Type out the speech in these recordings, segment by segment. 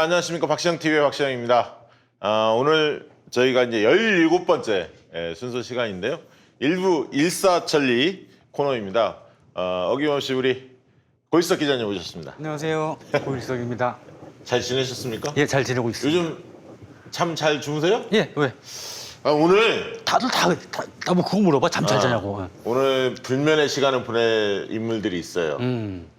안녕하십니까. 박시영TV의 박시영입니다. 오늘 저희가 이제 17번째 순서 시간인데요. 일부 일사천리 코너입니다. 어김없이 우리 고일석 기자님 오셨습니다. 안녕하세요. 고일석입니다. 잘 지내셨습니까? 예, 잘 지내고 있습니다. 요즘 참 잘 주무세요? 예, 왜? 오늘 다들 뭐 그거 물어봐. 잠 잘 자냐고. 오늘 불면의 시간을 보낼 인물들이 있어요.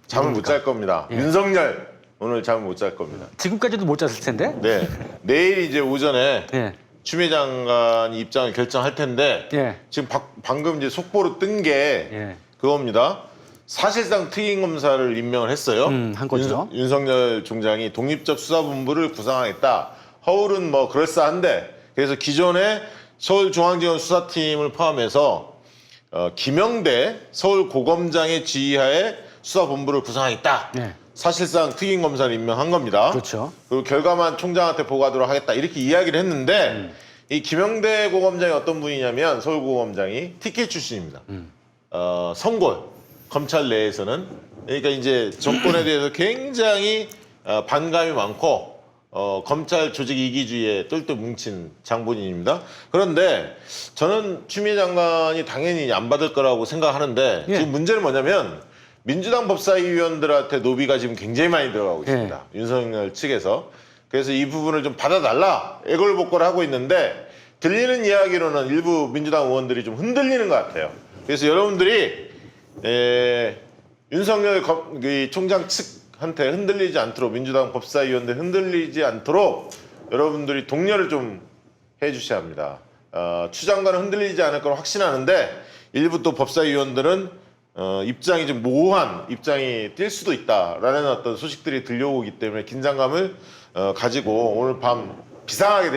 잠을 못 잘 겁니다. 예. 윤석열 오늘 잠을 못 잘 겁니다. 지금까지도 못 잤을 텐데. 네, 내일 이제 오전에 예, 추미애 장관이 입장을 결정할 텐데 예, 지금 방금 이제 속보로 뜬 게 예. 그겁니다. 사실상 특임검사를 임명을 했어요. 한 거죠. 윤석열 총장이 독립적 수사본부를 구성하겠다. 허울은 뭐 그럴싸한데 그래서 기존의 서울중앙지검 수사팀을 포함해서 김영대 서울고검장의 지휘하에 수사본부를 구성하겠다. 예. 사실상 특임검사를 임명한 겁니다. 그렇죠. 그리고 결과만 총장한테 보고하도록 하겠다 이렇게 이야기를 했는데 이 김영대 고검장이 어떤 분이냐면 서울고검장이 TK 출신입니다. 선골 검찰 내에서는 그러니까 이제 정권에 대해서 굉장히 반감이 많고 검찰 조직 이기주의에 똘똘 뭉친 장본인입니다. 그런데 저는 추미애 장관이 당연히 안 받을 거라고 생각하는데 예. 지금 문제는 뭐냐면 민주당 법사위원들한테 노비가 지금 굉장히 많이 들어가고 있습니다. 윤석열 측에서. 그래서 이 부분을 좀 받아달라 애걸복걸 하고 있는데 들리는 이야기로는 일부 민주당 의원들이 좀 흔들리는 것 같아요. 그래서 여러분들이 윤석열 총장 측한테 흔들리지 않도록 민주당 법사위원들 흔들리지 않도록 여러분들이 독려를 좀 해주셔야 합니다. 추 장관은 흔들리지 않을 걸 확신하는데 일부 또 법사위원들은 입장이 좀 모호한 입장이 뛸 수도 있다라는 어떤 소식들이 들려오기 때문에 긴장감을 가지고 오늘 밤 비상하게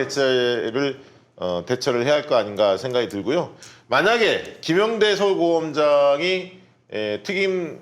대처를 해야 할 거 아닌가 생각이 들고요. 만약에 김영대 서울고검장이 특임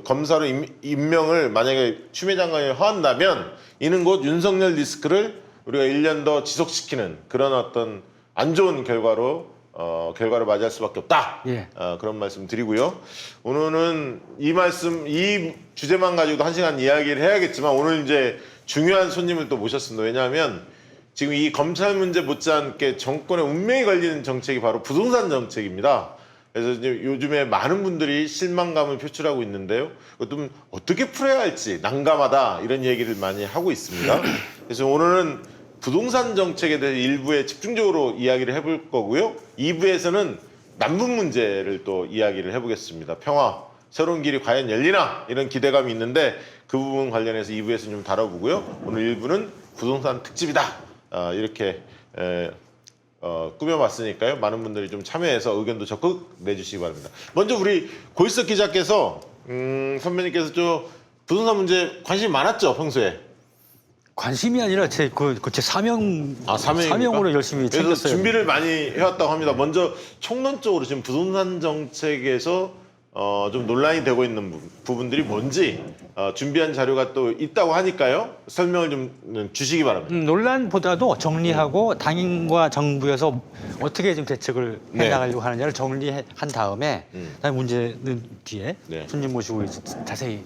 검사로 임명을 만약에 추미애 장관이 허한다면 이는 곧 윤석열 리스크를 우리가 1년 더 지속시키는 그런 어떤 안 좋은 결과를 맞이할 수밖에 없다. 예. 그런 말씀 드리고요. 오늘은 이 주제만 가지고도 1시간 이야기를 해야겠지만 오늘 이제 중요한 손님을 또 모셨습니다. 왜냐하면 지금 이 검찰 문제 못지않게 정권의 운명이 걸리는 정책이 바로 부동산 정책입니다. 그래서 이제 요즘에 많은 분들이 실망감을 표출하고 있는데요. 좀 어떻게 풀어야 할지 난감하다 이런 얘기를 많이 하고 있습니다. 그래서 오늘은 부동산 정책에 대해서 일부에 집중적으로 이야기를 해볼 거고요. 2부에서는 남북 문제를 또 이야기를 해보겠습니다. 평화, 새로운 길이 과연 열리나 이런 기대감이 있는데 그 부분 관련해서 2부에서 좀 다뤄보고요. 오늘 1부는 부동산 특집이다. 이렇게 꾸며봤으니까요. 많은 분들이 좀 참여해서 의견도 적극 내주시기 바랍니다. 먼저 우리 고일석 기자께서 선배님께서 저 부동산 문제 관심이 많았죠, 평소에? 관심이 아니라 제 사명으로 열심히 그래서 챙겼어요. 준비를 많이 해왔다고 합니다. 먼저 총론적으로 지금 부동산 정책에서 좀 논란이 되고 있는 부분들이 뭔지 준비한 자료가 또 있다고 하니까요. 설명을 좀 주시기 바랍니다. 논란보다도 정리하고 당인과 정부에서 어떻게 지금 대책을 해나가려고 하느냐를 정리한 다음에 다음 문제는 뒤에 네. 손님 모시고 자세히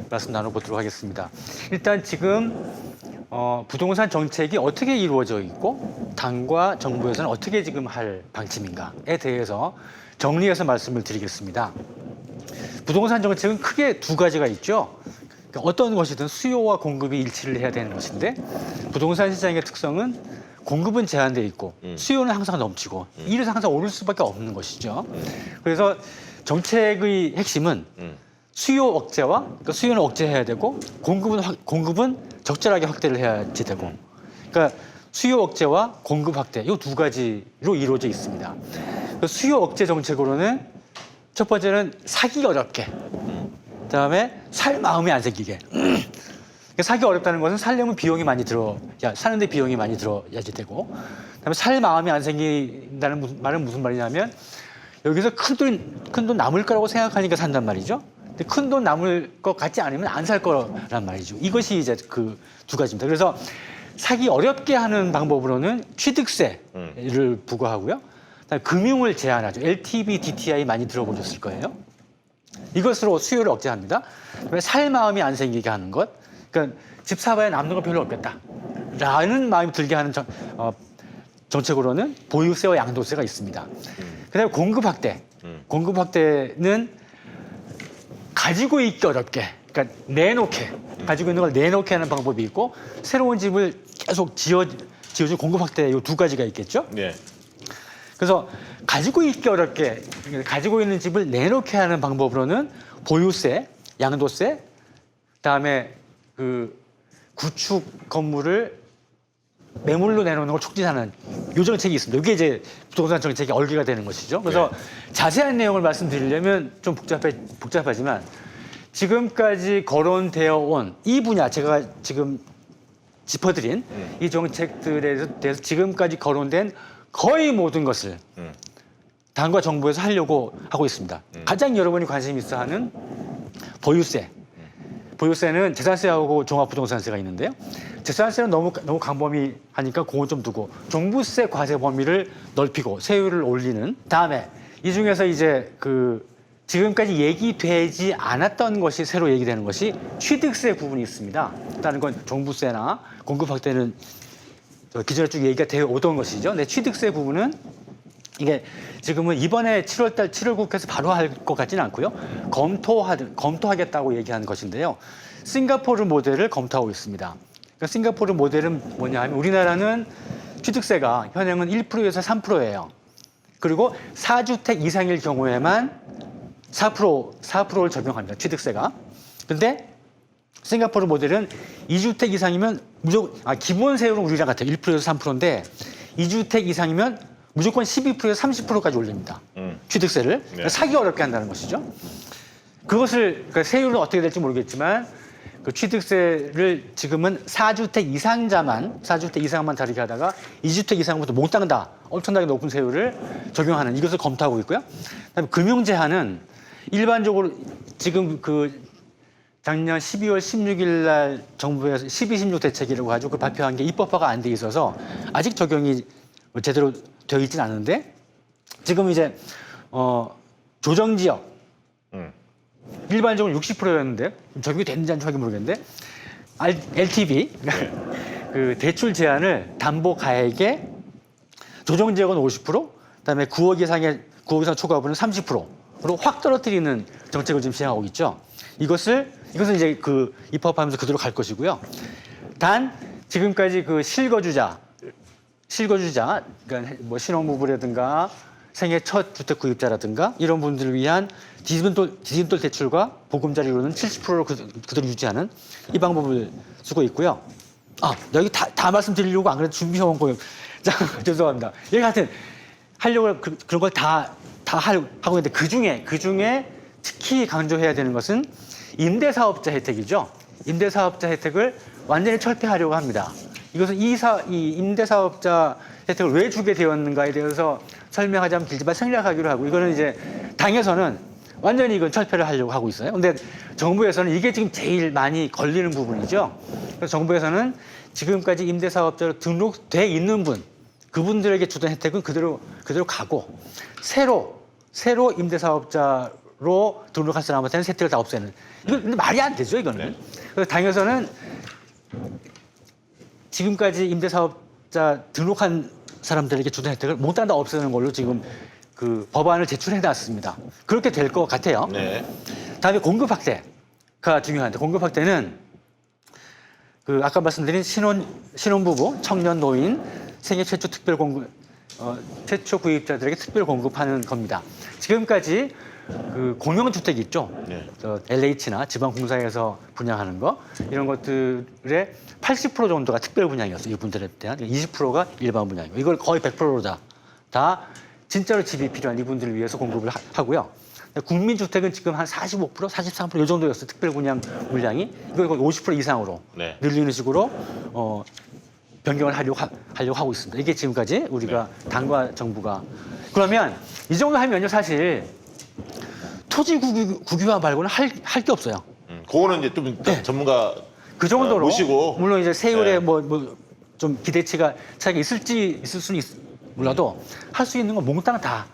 말씀 나눠보도록 하겠습니다. 일단 지금 부동산 정책이 어떻게 이루어져 있고 당과 정부에서는 어떻게 지금 할 방침인가에 대해서 정리해서 말씀을 드리겠습니다. 부동산 정책은 크게 두 가지가 있죠. 그러니까 어떤 것이든 수요와 공급이 일치를 해야 되는 것인데 부동산 시장의 특성은 공급은 제한돼 있고 수요는 항상 넘치고 이래서 항상 오를 수밖에 없는 것이죠. 그래서 정책의 핵심은 수요 억제와 그러니까 수요는 억제해야 되고 공급은 적절하게 확대를 해야지 되고 그러니까 수요 억제와 공급 확대 이 두 가지로 이루어져 있습니다. 수요 억제 정책으로는 첫 번째는 사기 어렵게, 그다음에 살 마음이 안 생기게. 사기 어렵다는 것은 살려면 비용이 많이 사는데 비용이 많이 들어야지 되고, 그다음에 살 마음이 안 생긴다는 말은 무슨 말이냐면 여기서 큰 돈 남을 거라고 생각하니까 산단 말이죠. 근데 큰 돈 남을 것 같지 않으면 안 살 거란 말이죠. 이것이 이제 그 두 가지입니다. 그래서 사기 어렵게 하는 방법으로는 취득세를 부과하고요. 그다음에 금융을 제한하죠. LTV, DTI 많이 들어보셨을 거예요. 이것으로 수요를 억제합니다. 그다음에 살 마음이 안 생기게 하는 것. 그러니까 그러니까 집 사봐야 남는 거 별로 없겠다. 라는 마음이 들게 하는 정책으로는 보유세와 양도세가 있습니다. 그다음에 공급 확대. 공급 확대는 가지고 있기 어렵게, 그러니까 내놓게, 가지고 있는 걸 내놓게 하는 방법이 있고 새로운 집을 계속 지어준 공급 확대 이 두 가지가 있겠죠. 네. 그래서 가지고 있기 어렵게 가지고 있는 집을 내놓게 하는 방법으로는 보유세, 양도세, 그다음에 그 구축 건물을 매물로 내놓는 걸 촉진하는 요 정책이 있습니다. 이게 이제 부동산 정책의 얼개가 되는 것이죠. 그래서 자세한 내용을 말씀드리려면 좀 복잡하지만 지금까지 거론되어 온 이 분야 제가 지금 짚어드린 이 정책들에 대해서 지금까지 거론된 거의 모든 것을 당과 정부에서 하려고 하고 있습니다. 가장 여러분이 관심 있어 하는 보유세. 보유세는 재산세하고 종합부동산세가 있는데요. 재산세는 너무 광범위하니까 그건 좀 두고 종부세 과세 범위를 넓히고 세율을 올리는 다음에 이 중에서 이제 그 지금까지 얘기되지 않았던 것이 새로 얘기되는 것이 취득세 부분이 있습니다. 다른 건 종부세나 공급 확대는 기존에 쭉 얘기가 되어 오던 것이죠. 근데 취득세 부분은 이게 지금은 이번에 7월 국회에서 바로 할 것 같지는 않고요. 검토하겠다고 얘기하는 것인데요. 싱가포르 모델을 검토하고 있습니다. 그러니까 싱가포르 모델은 뭐냐 하면 우리나라는 취득세가 현행은 1%에서 3%예요. 그리고 4주택 이상일 경우에만 4%를 적용합니다. 취득세가. 근데 싱가포르 모델은 2주택 이상이면 무조건 기본 세율은 우리랑 같아요. 1%에서 3%인데 2주택 이상이면 무조건 12%에서 30%까지 올립니다. 취득세를. 그러니까 사기 어렵게 한다는 것이죠. 그러니까 세율은 어떻게 될지 모르겠지만 그 취득세를 지금은 4주택 이상만 다르게 하다가 2주택 이상부터 몽땅 다 엄청나게 높은 세율을 적용하는 이것을 검토하고 있고요. 그다음에 금융 제한은 일반적으로 지금 그 작년 12월 16일 날 정부에서 12.16 대책이라고 가지고 그 발표한 게 입법화가 안 돼 있어서 아직 적용이 제대로 되어 있지는 않은데 지금 이제 조정 지역 일반적으로 60%였는데 적용이 됐는지 안 되는지 모르겠는데 LTV 그 대출 제한을 담보 가액의 조정 지역은 50%, 그다음에 9억 이상 초과분은 30%로 확 떨어뜨리는 정책을 지금 시행하고 있죠. 이것은 이제 그 입법하면서 그대로 갈 것이고요. 단 지금까지 그 실거주자 그러니까 뭐 신혼부부라든가 생애 첫 주택 구입자라든가 이런 분들을 위한 디딤돌 대출과 보금자리로는 70%를 그대로 유지하는 이 방법을 쓰고 있고요. 여기 다 말씀드리려고 안 그래도 준비해온 거예요. 자, 죄송합니다. 여기 하여튼 하려고 그런 걸 다 하고 있는데 그 중에 특히 강조해야 되는 것은 임대사업자 혜택이죠. 임대사업자 혜택을 완전히 철폐하려고 합니다. 이것은 이 임대사업자 혜택을 왜 주게 되었는가에 대해서 설명하자면 길지만 생략하기로 하고 이거는 이제 당에서는 완전히 이건 철폐를 하려고 하고 있어요. 근데 정부에서는 이게 지금 제일 많이 걸리는 부분이죠. 그래서 정부에서는 지금까지 임대사업자로 등록돼 있는 그분들에게 주던 혜택은 그대로 가고 새로 임대사업자로 등록할 사람한테는 혜택을 다 없애는. 이거 근데 말이 안 되죠, 이거는. 그래서 당에서는 지금까지 임대사업자 등록한 사람들에게 주던 혜택을 몽땅 다 없애는 걸로 지금 그 법안을 제출해 놨습니다. 그렇게 될 것 같아요. 네. 다음에 공급 확대가 중요한데 공급 확대는 그 아까 말씀드린 신혼부부, 청년, 노인, 생애 최초 최초 구입자들에게 특별 공급하는 겁니다. 지금까지 그 공영주택 있죠. LH나 지방공사에서 분양하는 거 이런 것들의 80% 정도가 특별 분양이었어요. 이분들에 대한 20%가 일반 분양이고 이걸 거의 100%로 다 진짜로 집이 필요한 이분들을 위해서 공급을 하고요. 국민주택은 지금 한 45%, 43%이 정도였어요. 특별 분양 물량이 이걸 거의 50% 이상으로 늘리는 식으로 변경을 하려고 하고 있습니다. 이게 지금까지 우리가 당과 정부가 그러면 이 정도 하면요 사실 토지 국유화 말고는 할 게 없어요. 그거는 이제 좀 전문가 그 정도로 모시고 물론 이제 세율에 좀 기대치가 차이가 있을 수는 몰라도 할 수 있는 건 몽땅 다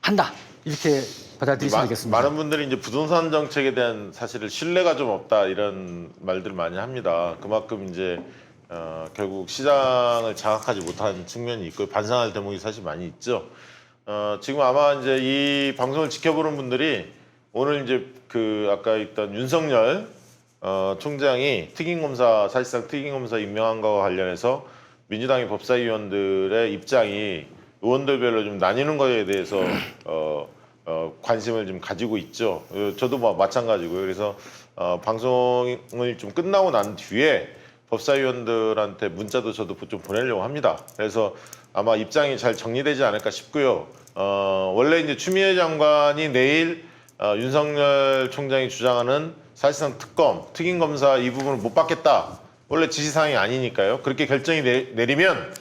한다. 이렇게 받아들이시면 되겠습니다. 많은 분들이 이제 부동산 정책에 대한 사실을 신뢰가 좀 없다 이런 말들 많이 합니다. 그만큼 이제 결국 시장을 장악하지 못한 측면이 있고 반성할 대목이 사실 많이 있죠. 지금 아마 이제 이 방송을 지켜보는 분들이 오늘 이제 그 아까 있던 윤석열 총장이 사실상 특임검사 임명한 거와 관련해서 민주당의 법사위원들의 입장이 의원들별로 좀 나뉘는 거에 대해서 관심을 좀 가지고 있죠. 저도 뭐 마찬가지고요. 그래서 방송을 좀 끝나고 난 뒤에 법사위원들한테 문자도 저도 좀 보내려고 합니다. 그래서 아마 입장이 잘 정리되지 않을까 싶고요. 원래 이제 추미애 장관이 내일 윤석열 총장이 주장하는 사실상 특임검사 이 부분을 못 받겠다. 원래 지시사항이 아니니까요. 그렇게 결정이 내리면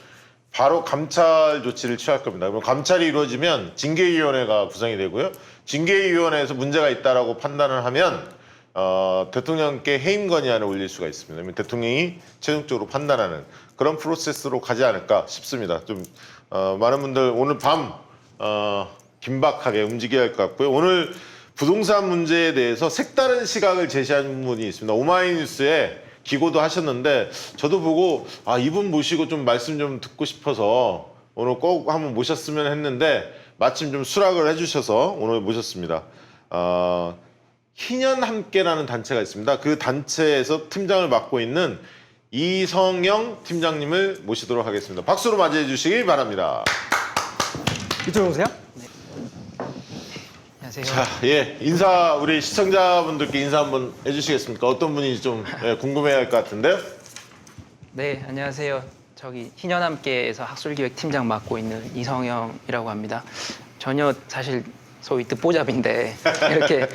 바로 감찰 조치를 취할 겁니다. 그럼 감찰이 이루어지면 징계위원회가 구성이 되고요. 징계위원회에서 문제가 있다라고 판단을 하면 대통령께 해임 건의안을 올릴 수가 있습니다. 그러면 대통령이 최종적으로 판단하는 그런 프로세스로 가지 않을까 싶습니다. 좀 많은 분들 오늘 밤 긴박하게 움직여야 할 것 같고요. 오늘 부동산 문제에 대해서 색다른 시각을 제시한 분이 있습니다. 오마이뉴스에 기고도 하셨는데 저도 보고 이분 모시고 좀 말씀 좀 듣고 싶어서 오늘 꼭 한번 모셨으면 했는데 마침 좀 수락을 해주셔서 오늘 모셨습니다. 희년 함께라는 단체가 있습니다. 그 단체에서 팀장을 맡고 있는 이성영 팀장님을 모시도록 하겠습니다. 박수로 맞이해 주시기 바랍니다. 이쪽으로 오세요. 안녕하세요. 자, 인사 우리 시청자분들께 인사 한번 해주시겠습니까? 어떤 분인지 좀 궁금해할 것 같은데요. 네, 안녕하세요. 저기 희년함께에서 학술기획팀장 맡고 있는 이성영이라고 합니다. 전혀 사실 소위 듣보잡인데 이렇게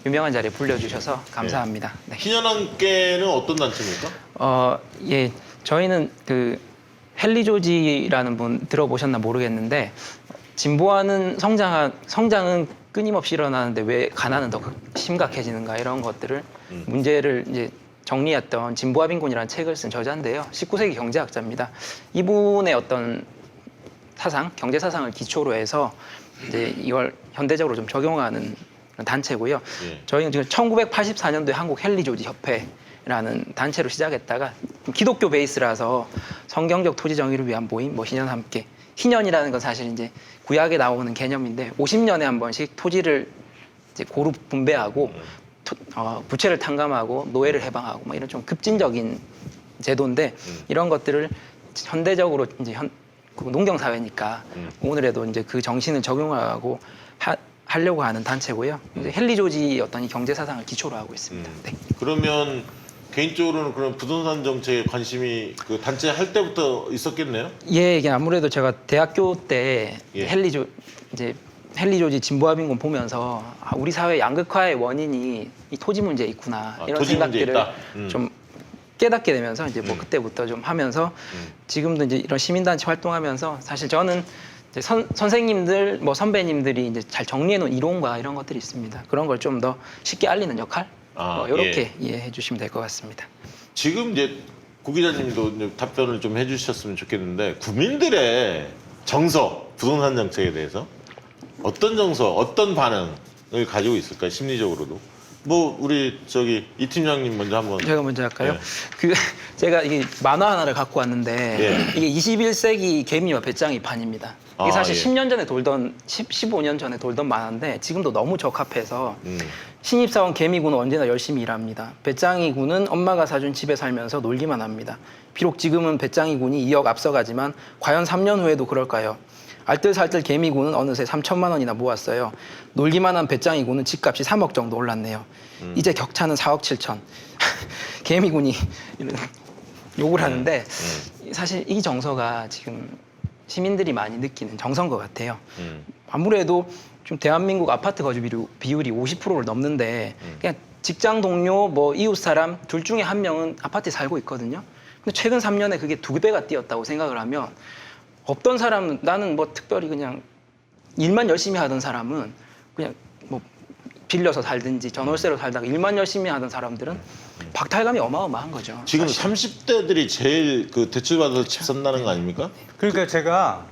유명한 자리에 불러주셔서 감사합니다. 네. 희년함께는 어떤 단체입니까? 예, 저희는 그 헨리 조지라는 분 들어보셨나 모르겠는데 진보하는 성장은 끊임없이 일어나는데 왜 가난은 더 심각해지는가 이런 것들을 문제를 이제 정리했던 진보와 빈곤이라는 책을 쓴 저자인데요. 19세기 경제학자입니다. 이분의 어떤 사상, 경제 사상을 기초로 해서 이제 이걸 현대적으로 좀 적용하는 단체고요. 저희는 지금 1984년도에 한국 헨리 조지 협회라는 단체로 시작했다가 기독교 베이스라서 성경적 토지 정의를 위한 모임, 희년 함께. 희년이라는 건 사실 이제 구약에 나오는 개념인데 50년에 한 번씩 토지를 이제 고루 분배하고 부채를 탕감하고 노예를 해방하고 이런 좀 급진적인 제도인데 이런 것들을 현대적으로 이제 농경 사회니까 오늘에도 이제 그 정신을 적용하고 하려고 하는 단체고요. 이제 헨리 조지 어떤 이 경제 사상을 기초로 하고 있습니다. 네. 그러면 개인적으로는 그런 부동산 정책에 관심이 그 단체 할 때부터 있었겠네요? 예, 이게 아무래도 제가 대학교 때 헨리 조지 진보와 빈곤 보면서 우리 사회 양극화의 원인이 이 토지 문제에 있구나 이런 토지 생각들을 문제 좀 깨닫게 되면서 이제 그때부터 좀 하면서 지금도 이제 이런 시민단체 활동하면서 사실 저는 이제 선생님들 선배님들이 이제 잘 정리해놓은 이론과 이런 것들이 있습니다. 그런 걸 좀 더 쉽게 알리는 역할 이렇게 이해해 주시면 될 것 같습니다. 지금 이제 구 기자님도 이제 답변을 좀 해주셨으면 좋겠는데 국민들의 정서, 부동산 정책에 대해서 어떤 정서, 어떤 반응을 가지고 있을까요? 심리적으로도. 우리 이 팀장님 먼저 한번. 제가 먼저 할까요? 제가 이게 만화 하나를 갖고 왔는데 이게 21세기 개미와 배짱이 판입니다. 이게 사실 10년 전에 15년 전에 돌던 만화인데 지금도 너무 적합해서 신입사원 개미군은 언제나 열심히 일합니다. 배짱이 군은 엄마가 사준 집에 살면서 놀기만 합니다. 비록 지금은 배짱이 군이 2억 앞서가지만 과연 3년 후에도 그럴까요? 알뜰살뜰 개미군은 어느새 3천만 원이나 모았어요. 놀기만 한 배짱이 군은 집값이 3억 정도 올랐네요. 이제 격차는 4억 7천. 개미군이 이런 욕을 하는데 사실 이 정서가 지금 시민들이 많이 느끼는 정서인 것 같아요. 아무래도 좀 대한민국 아파트 거주 비율이 50%를 넘는데 그냥 직장 동료, 이웃 사람 둘 중에 한 명은 아파트에 살고 있거든요. 근데 최근 3년에 그게 2배가 뛰었다고 생각을 하면 없던 사람은 나는 특별히 그냥 일만 열심히 하던 사람은 그냥 빌려서 살든지 전월세로 살다가 일만 열심히 하던 사람들은 박탈감이 어마어마한 거죠. 지금 사실. 30대들이 제일 그 대출받아서 집 산다는 거 아닙니까? 그러니까 제가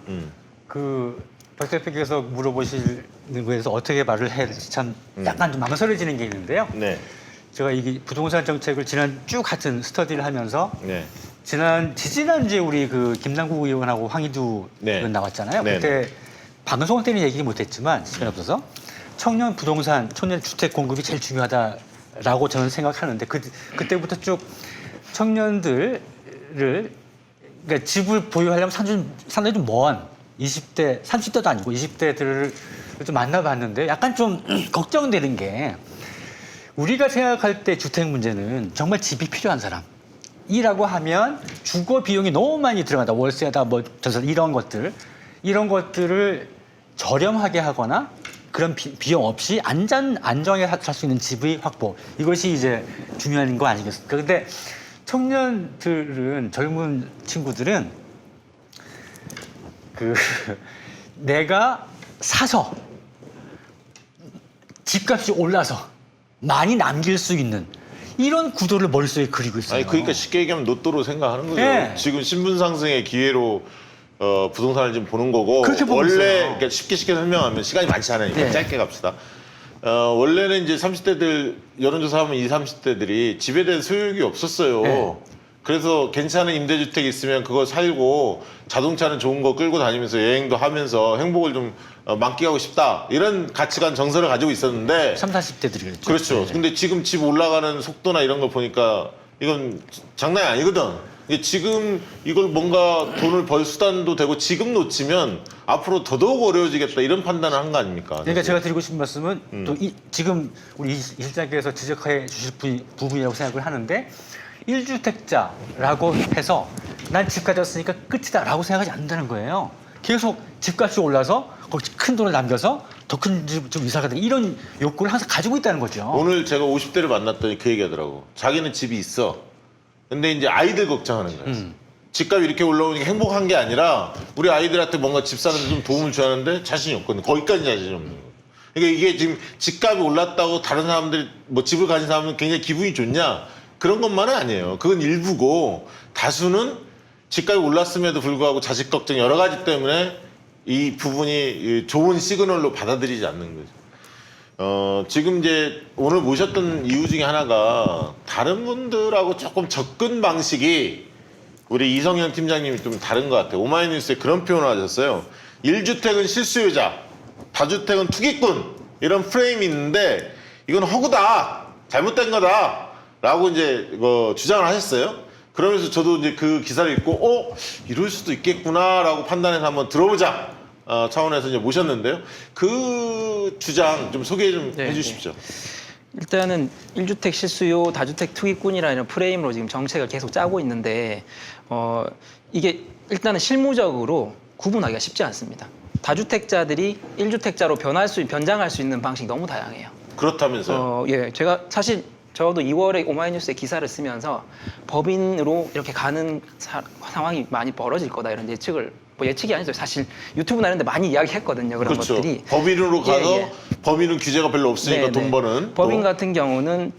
그 박 대표께서 물어보시는 거에서 어떻게 말을 해야 될지 참 약간 좀 망설여지는 게 있는데요. 네. 제가 이 부동산 정책을 지난 쭉 같은 스터디를 하면서 네. 지지난주에 우리 그 김남국 의원하고 황희두 네. 의원 나왔잖아요. 네. 그때 방송 때는 얘기 못했지만 시간이 없어서 청년 부동산, 청년 주택 공급이 제일 중요하다라고 저는 생각하는데 그때부터 쭉 청년들을 그러니까 집을 보유하려면 상당히 좀 먼 20대, 30대도 아니고 20대들을 좀 만나봤는데 약간 좀 걱정되는 게 우리가 생각할 때 주택 문제는 정말 집이 필요한 사람이라고 하면 주거 비용이 너무 많이 들어간다. 월세다 뭐 전세 이런 것들을 저렴하게 하거나 그런 비용 없이 안정하게 살 수 있는 집의 확보 이것이 이제 중요한 거 아니겠습니까? 근데 청년들은 젊은 친구들은 내가 사서 집값이 올라서 많이 남길 수 있는 이런 구도를 머릿속에 그리고 있어요. 아니 그러니까 쉽게 얘기하면 로또로 생각하는 거죠. 네. 지금 신분 상승의 기회로 부동산을 지금 보는 거고 그렇게 보고 원래 있어요. 그러니까 쉽게 설명하면 시간이 많지 않으니까 네. 짧게 갑시다. 원래는 이제 30대들 여론조사하면 20, 30대들이 집에 대한 소유욕이 없었어요. 네. 그래서 괜찮은 임대주택 있으면 그거 살고 자동차는 좋은 거 끌고 다니면서 여행도 하면서 행복을 좀 만끽하고 싶다 이런 가치관 정서를 가지고 있었는데 30, 40대들이 그랬죠. 그렇죠. 네. 근데 지금 집 올라가는 속도나 이런 걸 보니까 이건 장난이 아니거든. 이게 지금 이걸 뭔가 돈을 벌 수단도 되고 지금 놓치면 앞으로 더더욱 어려워지겠다 이런 판단을 한 거 아닙니까? 그러니까 제가 드리고 싶은 말씀은 또 지금 우리 이 실장께서 지적해 주실 부분이라고 생각을 하는데 1주택자라고 해서 난 집 가졌으니까 끝이다라고 생각하지 않는다는 거예요. 계속 집값이 올라서 거기 큰 돈을 남겨서 더 큰 집 좀 이사 가든 이런 욕구를 항상 가지고 있다는 거죠. 오늘 제가 50대를 만났더니 그 얘기하더라고. 자기는 집이 있어. 근데 이제 아이들 걱정하는 거예요. 집값이 이렇게 올라오니까 행복한 게 아니라 우리 아이들한테 뭔가 집 사는데 좀 도움을 줘야 하는데 자신이 없거든요. 거기까지 자신이 없는 거예요. 그러니까 이게 지금 집값이 올랐다고 다른 사람들이 뭐 집을 가진 사람은 굉장히 기분이 좋냐? 그런 것만은 아니에요. 그건 일부고 다수는 집값이 올랐음에도 불구하고 자식 걱정 여러 가지 때문에 이 부분이 좋은 시그널로 받아들이지 않는 거죠. 지금 이제 오늘 모셨던 이유 중에 하나가 다른 분들하고 조금 접근 방식이 우리 이성현 팀장님이 좀 다른 것 같아요. 오마이뉴스에 그런 표현을 하셨어요. 1주택은 실수요자, 다주택은 투기꾼 이런 프레임이 있는데 이건 허구다, 잘못된 거다. 라고 이제 주장을 하셨어요. 그러면서 저도 이제 그 기사를 읽고 이럴 수도 있겠구나라고 판단해서 한번 들어보자 차원에서 이제 모셨는데요. 그 주장 좀 소개 좀 네, 해주십시오. 일단은 1주택 실수요, 다주택 투기꾼이라는 프레임으로 지금 정책을 계속 짜고 있는데 이게 일단은 실무적으로 구분하기가 쉽지 않습니다. 다주택자들이 1주택자로 변장할 수 있는 방식이 너무 다양해요. 그렇다면서요? 예, 제가 사실 저도 2월에 오마이뉴스에 기사를 쓰면서 법인으로 이렇게 가는 상황이 많이 벌어질 거다 이런 예측을 뭐 예측이 아니죠. 사실 유튜브나 이런 데 많이 이야기했거든요. 그런 그렇죠. 것들이. 법인으로 가서 예. 법인은 규제가 별로 없으니까 네, 돈 네. 버는 법인 또. 같은 경우는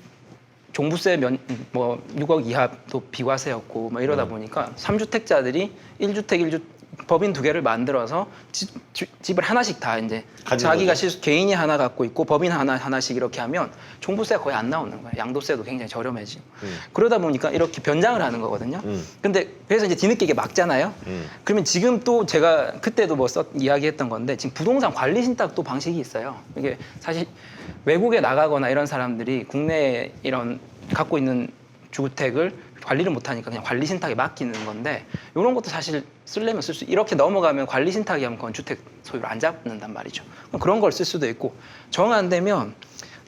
종부세 6억 이하도 비과세였고 뭐 이러다 보니까 3주택자들이 1주택 법인 2개를 만들어서 집을 하나씩 다 이제 자기가 개인이 하나 갖고 있고 법인 하나씩 이렇게 하면 종부세가 거의 안 나오는 거예요. 양도세도 굉장히 저렴해지고. 그러다 보니까 이렇게 변장을 하는 거거든요. 근데 그래서 이제 뒤늦게 이게 막잖아요. 그러면 지금 또 제가 그때도 이야기했던 건데 지금 부동산 관리 신탁 또 방식이 있어요. 이게 사실 외국에 나가거나 이런 사람들이 국내에 이런 갖고 있는 주택을 관리를 못하니까 그냥 관리 신탁에 맡기는 건데 이런 것도 사실 쓰려면 쓸 수 이렇게 넘어가면 관리 신탁이 하면 그건 주택 소유를 안 잡는단 말이죠. 그런 걸 쓸 수도 있고 정 안 되면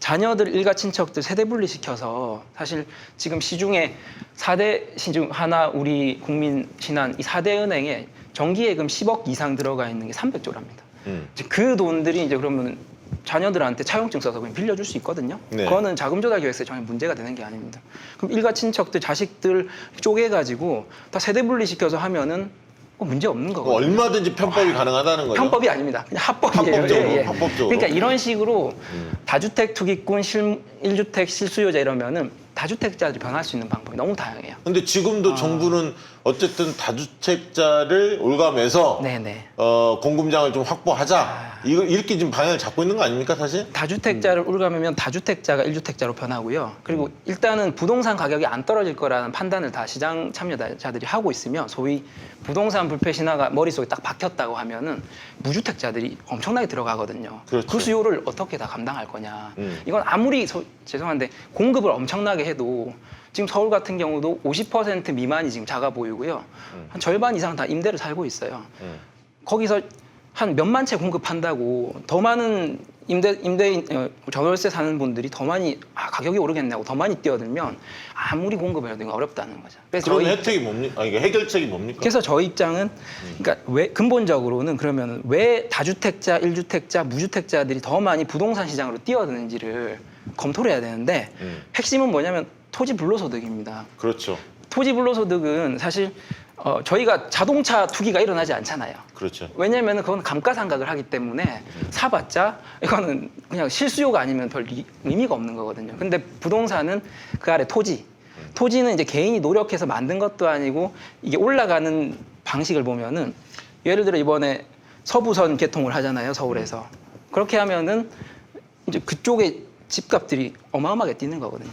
자녀들 일가 친척들 세대 분리시켜서 사실 지금 시중에 4대 시중 하나 우리 국민 신한 이 4대 은행에 정기예금 10억 이상 들어가 있는 게 300조랍니다. 그 돈들이 이제 그러면 자녀들한테 차용증 써서 그냥 빌려줄 수 있거든요. 네. 그거는 자금 조달 계획서에 전혀 문제가 되는 게 아닙니다. 그럼 일가 친척들, 자식들 쪼개가지고 다 세대 분리시켜서 하면은 문제 없는 거거든요. 얼마든지 편법이 가능하다는 거죠. 편법이 아닙니다. 그냥 합법이에요. 합법적으로, 합법적으로. 그러니까 이런 식으로 다주택 투기꾼, 1주택 실수요자 이러면은 다주택자들이 변할 수 있는 방법이 너무 다양해요. 근데 지금도 정부는 어쨌든 다주택자를 올감해서 네네. 공급량을 좀 확보하자. 이렇게 지금 방향을 잡고 있는 거 아닙니까, 사실? 다주택자를 올가매면 다주택자가 1주택자로 변하고요. 그리고 일단은 부동산 가격이 안 떨어질 거라는 판단을 다 시장 참여자들이 하고 있으면 소위 부동산 불패 신화가 머릿속에 딱 박혔다고 하면은 무주택자들이 엄청나게 들어가거든요. 그렇죠. 그 수요를 어떻게 다 감당할 거냐. 이건 아무리 죄송한데 공급을 엄청나게 해도 지금 서울 같은 경우도 50% 미만이 지금 작아 보이고요. 한 절반 이상 다 임대를 살고 있어요. 거기서 한 몇만 채 공급한다고 더 많은 임대인 저월세 사는 분들이 더 많이 가격이 오르겠냐고 더 많이 뛰어들면 아무리 공급을 해도 이거 어렵다는 거죠. 그래서 그런 저희 혜택이 뭡니까? 아니, 해결책이 뭡니까? 그래서 저희 입장은 그러니까 왜 근본적으로는 그러면 왜 다주택자, 1주택자, 무주택자들이 더 많이 부동산 시장으로 뛰어드는지를 검토를 해야 되는데 핵심은 뭐냐면 토지 불로소득입니다. 그렇죠. 토지 불로소득은 사실 저희가 자동차 투기가 일어나지 않잖아요. 그렇죠. 왜냐하면 그건 감가상각을 하기 때문에 사봤자 이거는 그냥 실수요가 아니면 별 의미가 없는 거거든요. 근데 부동산은 그 아래 토지는 이제 개인이 노력해서 만든 것도 아니고 이게 올라가는 방식을 보면은 예를 들어 이번에 서부선 개통을 하잖아요, 서울에서. 그렇게 하면은 이제 그쪽에 집값들이 어마어마하게 뛰는 거거든요.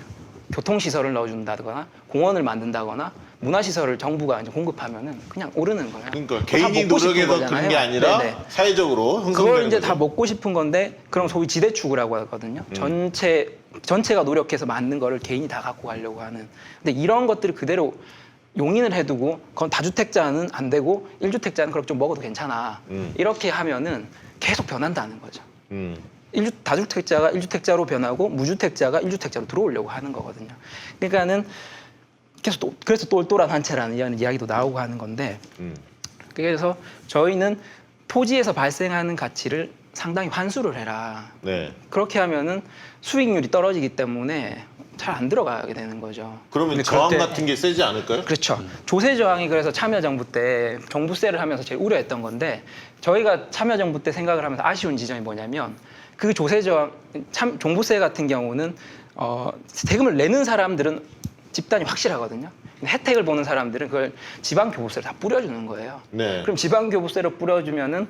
교통시설을 넣어준다거나 공원을 만든다거나 문화시설을 정부가 이제 공급하면은 그냥 오르는 거예요. 그러니까 다 개인이 먹고 싶은 노력해서 거잖아요. 그런 게 아니라 네네. 사회적으로 그걸 형성되는 이제 거죠. 다 먹고 싶은 건데 그럼 소위 지대추구라고 하거든요. 전체가 노력해서 만든 거를 개인이 다 갖고 가려고 하는. 근데 이런 것들을 그대로 용인을 해두고 그건 다주택자는 안 되고 1주택자는 그렇게 좀 먹어도 괜찮아. 이렇게 하면은 계속 변한다는 거죠. 다주택자가 1주택자로 변하고 무주택자가 1주택자로 들어오려고 하는 거거든요. 그러니까는 계속 그래서 똘똘한 한 채라는 이야기도 나오고 하는 건데 그래서 저희는 토지에서 발생하는 가치를 상당히 환수를 해라. 네. 그렇게 하면은 수익률이 떨어지기 때문에 잘 안 들어가게 되는 거죠. 그러면 근데 저항 그럴 때- 같은 게 세지 않을까요? 그렇죠. 조세 저항이 그래서 참여정부 때 종부세를 하면서 제일 우려했던 건데 저희가 참여정부 때 생각을 하면서 아쉬운 지점이 뭐냐면 그 조세 저항, 종부세 같은 경우는 세금을 내는 사람들은 집단이 확실하거든요. 근데 혜택을 보는 사람들은 그걸 지방교부세를 다 뿌려주는 거예요. 네. 그럼 지방교부세를 뿌려주면은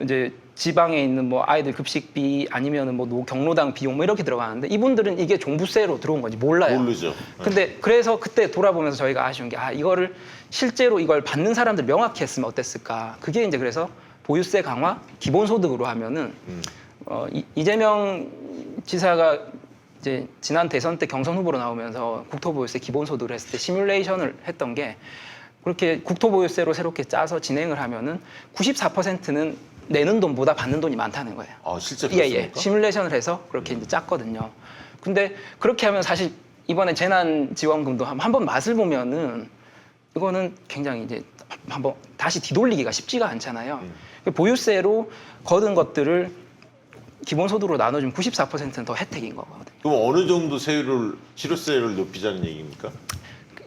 이제 지방에 있는 뭐 아이들 급식비 아니면은 뭐 경로당 비용 뭐 이렇게 들어가는데 이분들은 이게 종부세로 들어온 건지 몰라요. 모르죠. 근데 그래서 그때 돌아보면서 저희가 아쉬운 게 이거를 실제로 이걸 받는 사람들 명확히 했으면 어땠을까. 그게 이제 그래서 보유세 강화 기본소득으로 하면은 이재명 지사가 이제 지난 대선 때 경선 후보로 나오면서 국토보유세 기본소득을 했을 때 시뮬레이션을 했던 게 그렇게 국토보유세로 새롭게 짜서 진행을 하면은 94%는 내는 돈보다 받는 돈이 많다는 거예요. 아, 실제 예, 그렇습니까? 시뮬레이션을 해서 그렇게 이제 짰거든요. 근데 그렇게 하면 사실 이번에 재난지원금도 한번 맛을 보면은 이거는 굉장히 이제 한번 다시 뒤돌리기가 쉽지가 않잖아요. 보유세로 거둔 것들을 기본소득으로 나눠주면 94%는 더 혜택인 거거든요. 그럼 어느 정도 실효세를 높이자는 얘기입니까?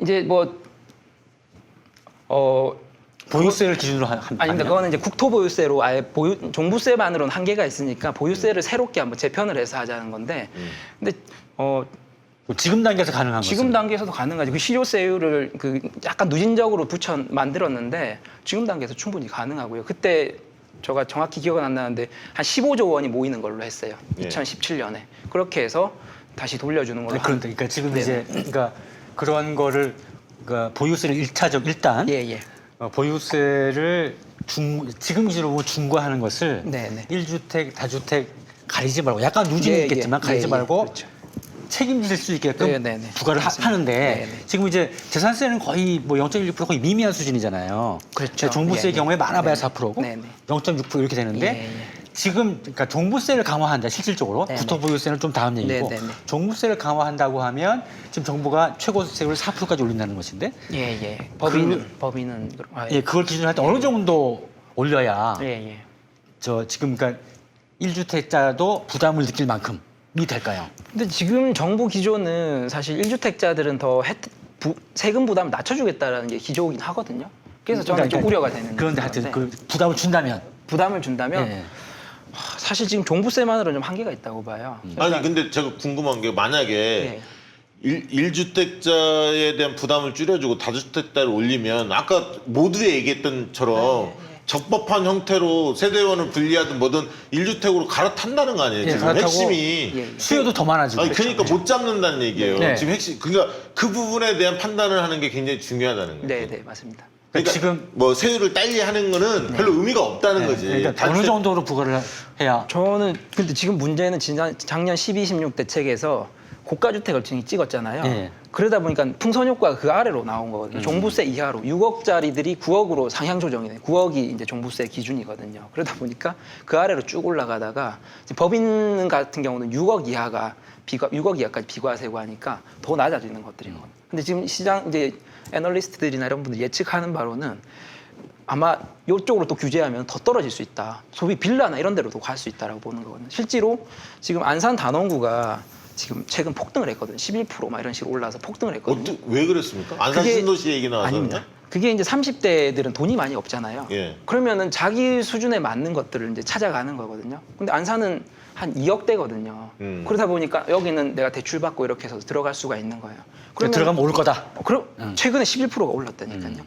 이제 뭐 보유세를 기준으로 아닙니다. 그거는 이제 국토보유세로 아예 종부세만으로는 한계가 있으니까 보유세를 새롭게 한번 재편을 해서 하자는 건데, 근데 지금 단계에서 가능한 거죠. 지금 단계에서도 가능하죠. 그 실효세율을 그 약간 누진적으로 만들었는데 지금 단계에서 충분히 가능하고요. 그때 제가 정확히 기억은 안 나는데 한 15조 원이 모이는 걸로 했어요. 네. 2017년에 그렇게 해서 다시 돌려주는 걸로. 그런데 그러니까 지금 네네. 이제 그러니까 그런 거를 그러니까 보유세를 일단 예. 보유세를 지금 기준으로 보면 중과하는 것을 네네. 1주택, 다주택 가리지 말고 약간 누진이 있겠지만 가리지 말고 그렇죠. 책임질 수 있게끔 네네네. 부과를 맞습니다. 하는데 네네. 지금 이제 재산세는 거의 뭐 0.1% 거의 미미한 수준이잖아요. 그렇죠. 종부세의 예, 예. 경우에 많아봐야 네네. 4%고 네네. 0.6% 이렇게 되는데 예. 지금 그러니까 종부세를 강화한다 실질적으로 네네. 국토보유세는 좀 다음 얘기고 네네네. 종부세를 강화한다고 하면 지금 정부가 최고세율을 4%까지 올린다는 것인데 예. 법인은 예, 그걸 기준으로 할 때 어느 정도 올려야 예. 저 지금 그러니까 1주택자도 부담을 느낄 만큼이 될까요? 근데 지금 정부 기조는 사실 1주택자들은 더 세금 부담을 낮춰주겠다라는 게 기조이긴 하거든요. 그래서 저는 좀 우려가 되는. 그런데 하여튼 건데 그 부담을 준다면 부담을 준다면 예. 사실 지금 종부세만으로는 좀 한계가 있다고 봐요. 아니 근데 제가 궁금한 게 만약에 예. 1주택자에 대한 부담을 줄여주고 다주택자를 올리면 아까 모두에 얘기했던처럼 적법한 형태로 세대원을 분리하든 뭐든 1주택으로 갈아탄다는 거 아니에요. 예, 지금 갈아타고 핵심이. 수요도 더 많아지고. 아니, 그러니까 못 잡는다는 얘기예요. 네. 지금 핵심 그러니까 그 부분에 대한 판단을 하는 게 굉장히 중요하다는 거예요. 네, 네, 맞습니다. 그러니까 지금 뭐 세율을 딸리 하는 거는 별로 의미가 없다는 거지. 그러니까 어느 정도로 부과를 해야 저는 근데 지금 문제는 작년 12, 16 대책에서 고가 주택을 지금 찍었잖아요. 예. 그러다 보니까 풍선 효과가 그 아래로 나온 거거든요. 종부세 이하로 6억짜리들이 9억으로 상향 조정이네. 9억이 이제 종부세 기준이거든요. 그러다 보니까 그 아래로 쭉 올라가다가 이제 법인 같은 경우는 6억 이하가 6억 이하까지 비과세고 하니까 더 낮아지는 것들이거든요. 근데 지금 시장 이제 애널리스트들이나 이런 분들 예측하는 바로는 아마 이쪽으로 또 규제하면 더 떨어질 수 있다. 소위 빌라나 이런 데로도 갈 수 있다라고 보는 거거든요. 실제로 지금 안산 단원구가 지금 최근 폭등을 했거든요. 11% 막 이런 식으로 올라서 폭등을 했거든요. 왜 그랬습니까? 안산 그게- 신도시 얘기 나와서 아닙니다. 그런가? 그게 이제 30대들은 돈이 많이 없잖아요. 예. 그러면은 자기 수준에 맞는 것들을 이제 찾아가는 거거든요. 근데 안산은 한 2억대거든요. 그러다 보니까 여기는 내가 대출 받고 이렇게 해서 들어갈 수가 있는 거예요. 그러면 들어가면 오를 거다. 그럼 최근에 11%가 올랐다니까요.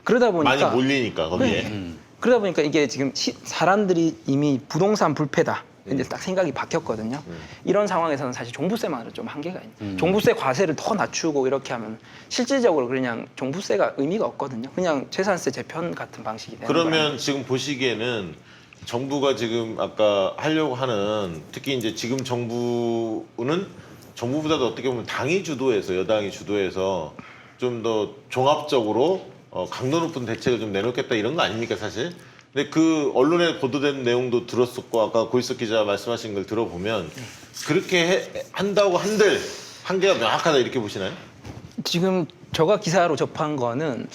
그러다 많이 보니까 몰리니까 거기에. 네. 그러다 보니까 이게 지금 사람들이 이미 부동산 불패다. 이제 딱 생각이 바뀌었거든요. 이런 상황에서는 사실 종부세만으로 좀 한계가 있는. 종부세 과세를 더 낮추고 이렇게 하면 실질적으로 그냥 종부세가 의미가 없거든요. 그냥 재산세 재편 같은 방식이 되는 거예요. 그러면 지금 보시기에는 정부가 지금 아까 하려고 하는 특히 이제 지금 정부는 정부보다도 어떻게 보면 당이 주도해서 여당이 주도해서 좀 더 종합적으로 강도 높은 대책을 좀 내놓겠다 이런 거 아닙니까 사실? 근데 그 언론에 보도된 내용도 들었었고 아까 고일석 기자 말씀하신 걸 들어보면 그렇게 한다고 한들 한계가 명확하다 이렇게 보시나요? 지금 저가 기사로 접한 거는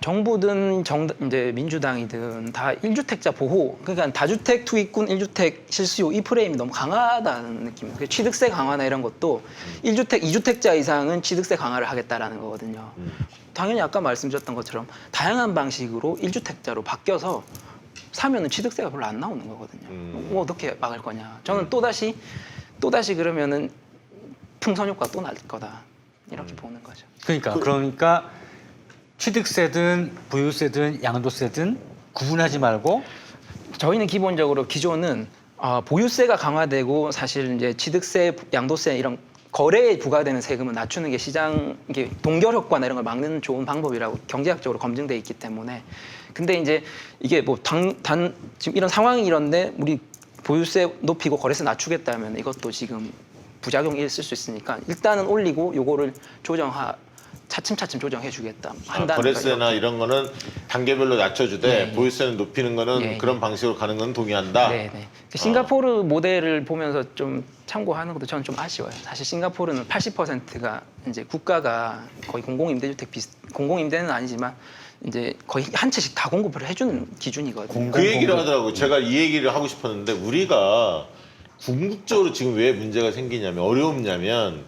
정부든 이제 민주당이든 다 1주택자 보호, 그러니까 다주택 투기꾼 1주택 실수요 이 프레임이 너무 강하다는 느낌이에요. 그러니까 취득세 강화나 이런 것도 1주택, 2주택자 이상은 취득세 강화를 하겠다라는 거거든요. 당연히 아까 말씀드렸던 것처럼 다양한 방식으로 1주택자로 바뀌어서 사면은 취득세가 별로 안 나오는 거거든요. 뭐 어떻게 막을 거냐. 저는 또다시 그러면은 풍선 효과 또 날 거다. 이렇게 보는 거죠. 그러니까 취득세든 부유세든 양도세든 구분하지 말고 저희는 기본적으로 기존은 보유세가 강화되고 사실 이제 취득세, 양도세 이런 거래에 부과되는 세금은 낮추는 게 시장 이게 동결 효과나 이런 걸 막는 좋은 방법이라고 경제학적으로 검증돼 있기 때문에 근데 이제 이게 뭐 지금 이런 상황이 이런데 우리 보유세 높이고 거래세 낮추겠다면 이것도 지금 부작용이 있을 수 있으니까 일단은 올리고 요거를 차츰차츰 조정해주겠다. 거래세나 이런 거는 단계별로 낮춰주되 보유세는 높이는 거는 그런 방식으로 가는 건 동의한다. 네네. 싱가포르 모델을 보면서 좀 참고하는 것도 저는 좀 아쉬워요. 사실 싱가포르는 80%가 이제 국가가 거의 공공임대주택 공공임대는 아니지만 이제 거의 한 채씩 다 공급을 해주는 기준이거든요. 그 얘기를 하더라고요. 제가 이 얘기를 하고 싶었는데 우리가 궁극적으로 지금 왜 문제가 생기냐면 어려움냐면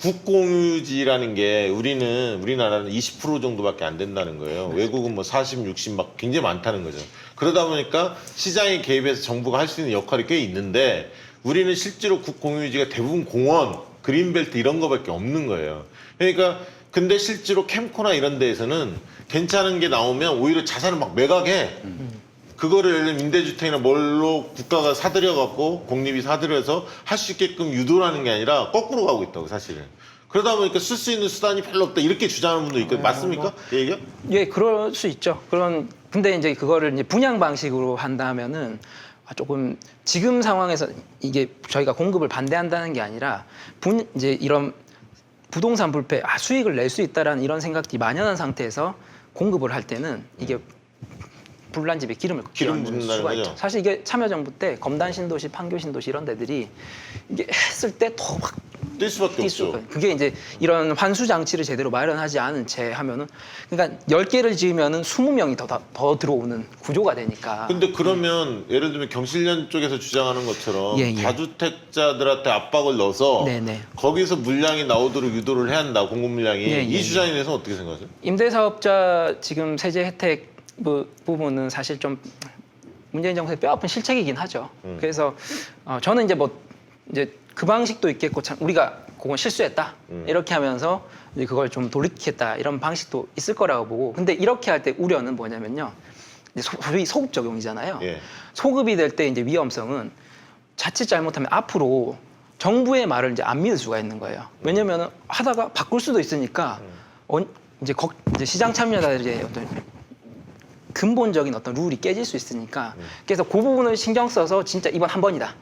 국공유지라는 게 우리나라는 20% 정도밖에 안 된다는 거예요. 외국은 뭐 40, 60 막 굉장히 많다는 거죠. 그러다 보니까 시장에 개입해서 정부가 할 수 있는 역할이 꽤 있는데 우리는 실제로 국공유지가 대부분 공원, 그린벨트 이런 거밖에 없는 거예요. 그러니까 근데 실제로 캠코나 이런 데에서는 괜찮은 게 나오면 오히려 자산을 막 매각해. 그거를 예를 들면 임대주택이나 뭘로 국가가 사들여갖고 공립이 사들여서 할 수 있게끔 유도하는 게 아니라 거꾸로 가고 있다고 사실은. 그러다 보니까 쓸 수 있는 수단이 별로 없다 이렇게 주장하는 분도 있거든요. 맞습니까? 이 얘기가? 예, 그럴 수 있죠. 근데 이제 그거를 이제 분양 방식으로 한다면은 조금 지금 상황에서 이게 저희가 공급을 반대한다는 게 아니라 이제 이런 부동산 불패 수익을 낼 수 있다라는 이런 생각이 만연한 상태에서 공급을 할 때는 이게 불난 집에 기름을 끼얹는 수가 있죠. 사실 이게 참여정부 때 검단 신도시, 판교 신도시 이런 데들이 이게 했을 때 더 막 뛸 수밖에 없죠. 그게 이제 이런 환수 장치를 제대로 마련하지 않은 채 하면은 그러니까 10개를 지으면은 20명이 더 들어오는 구조가 되니까. 근데 그러면 예를 들면 경실련 쪽에서 주장하는 것처럼 다주택자들한테 압박을 넣어서 거기서 물량이 나오도록 유도를 해야 한다. 공급 물량이. 이 주장에 대해서 어떻게 생각하세요? 임대사업자 지금 세제 혜택 부분은 사실 좀 문재인 정부의 뼈아픈 실책이긴 하죠. 그래서 저는 이제 그 방식도 있겠고 참 우리가 그건 실수했다. 이렇게 하면서 이제 그걸 좀 돌이키겠다 이런 방식도 있을 거라고 보고. 근데 이렇게 할 때 우려는 뭐냐면요. 이제 소위 소급 적용이잖아요. 예. 소급이 될 때 이제 위험성은 자칫 잘못하면 앞으로 정부의 말을 이제 안 믿을 수가 있는 거예요. 왜냐면은 하다가 바꿀 수도 있으니까 이제 시장 참여자들의 어떤 근본적인 어떤 룰이 깨질 수 있으니까 그래서 그 부분을 신경 써서 진짜 이번 한 번이다.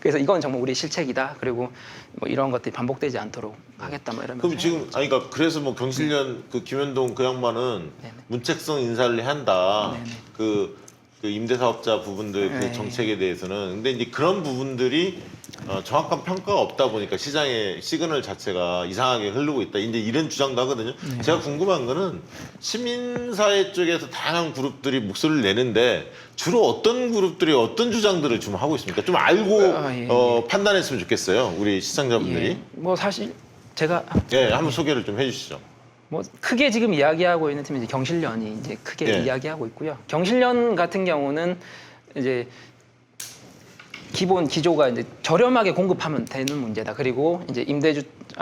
그래서 이건 정말 우리의 실책이다. 그리고 뭐 이런 것들이 반복되지 않도록 하겠다. 뭐 이러면서. 그럼 지금 아니 그러니까 그래서 뭐 경실련 그 김현동 그 양반은 네네. 문책성 인사를 한다. 네네. 그 임대사업자 부분들 그 네. 정책에 대해서는 근데 이제 그런 부분들이 정확한 평가가 없다 보니까 시장의 시그널 자체가 이상하게 흐르고 있다. 이제 이런 주장도 하거든요. 제가 궁금한 거는 시민사회 쪽에서 다양한 그룹들이 목소리를 내는데 주로 어떤 그룹들이 어떤 주장들을 좀 하고 있습니까? 좀 알고 예. 판단했으면 좋겠어요. 우리 시청자분들이. 예. 뭐 사실 제가 예, 한번 소개를 좀 해주시죠. 뭐 크게 지금 이야기하고 있는 팀이 이제 경실련이 이제 크게 예. 이야기하고 있고요. 경실련 같은 경우는 이제 기본 기조가 이제 저렴하게 공급하면 되는 문제다. 그리고 이제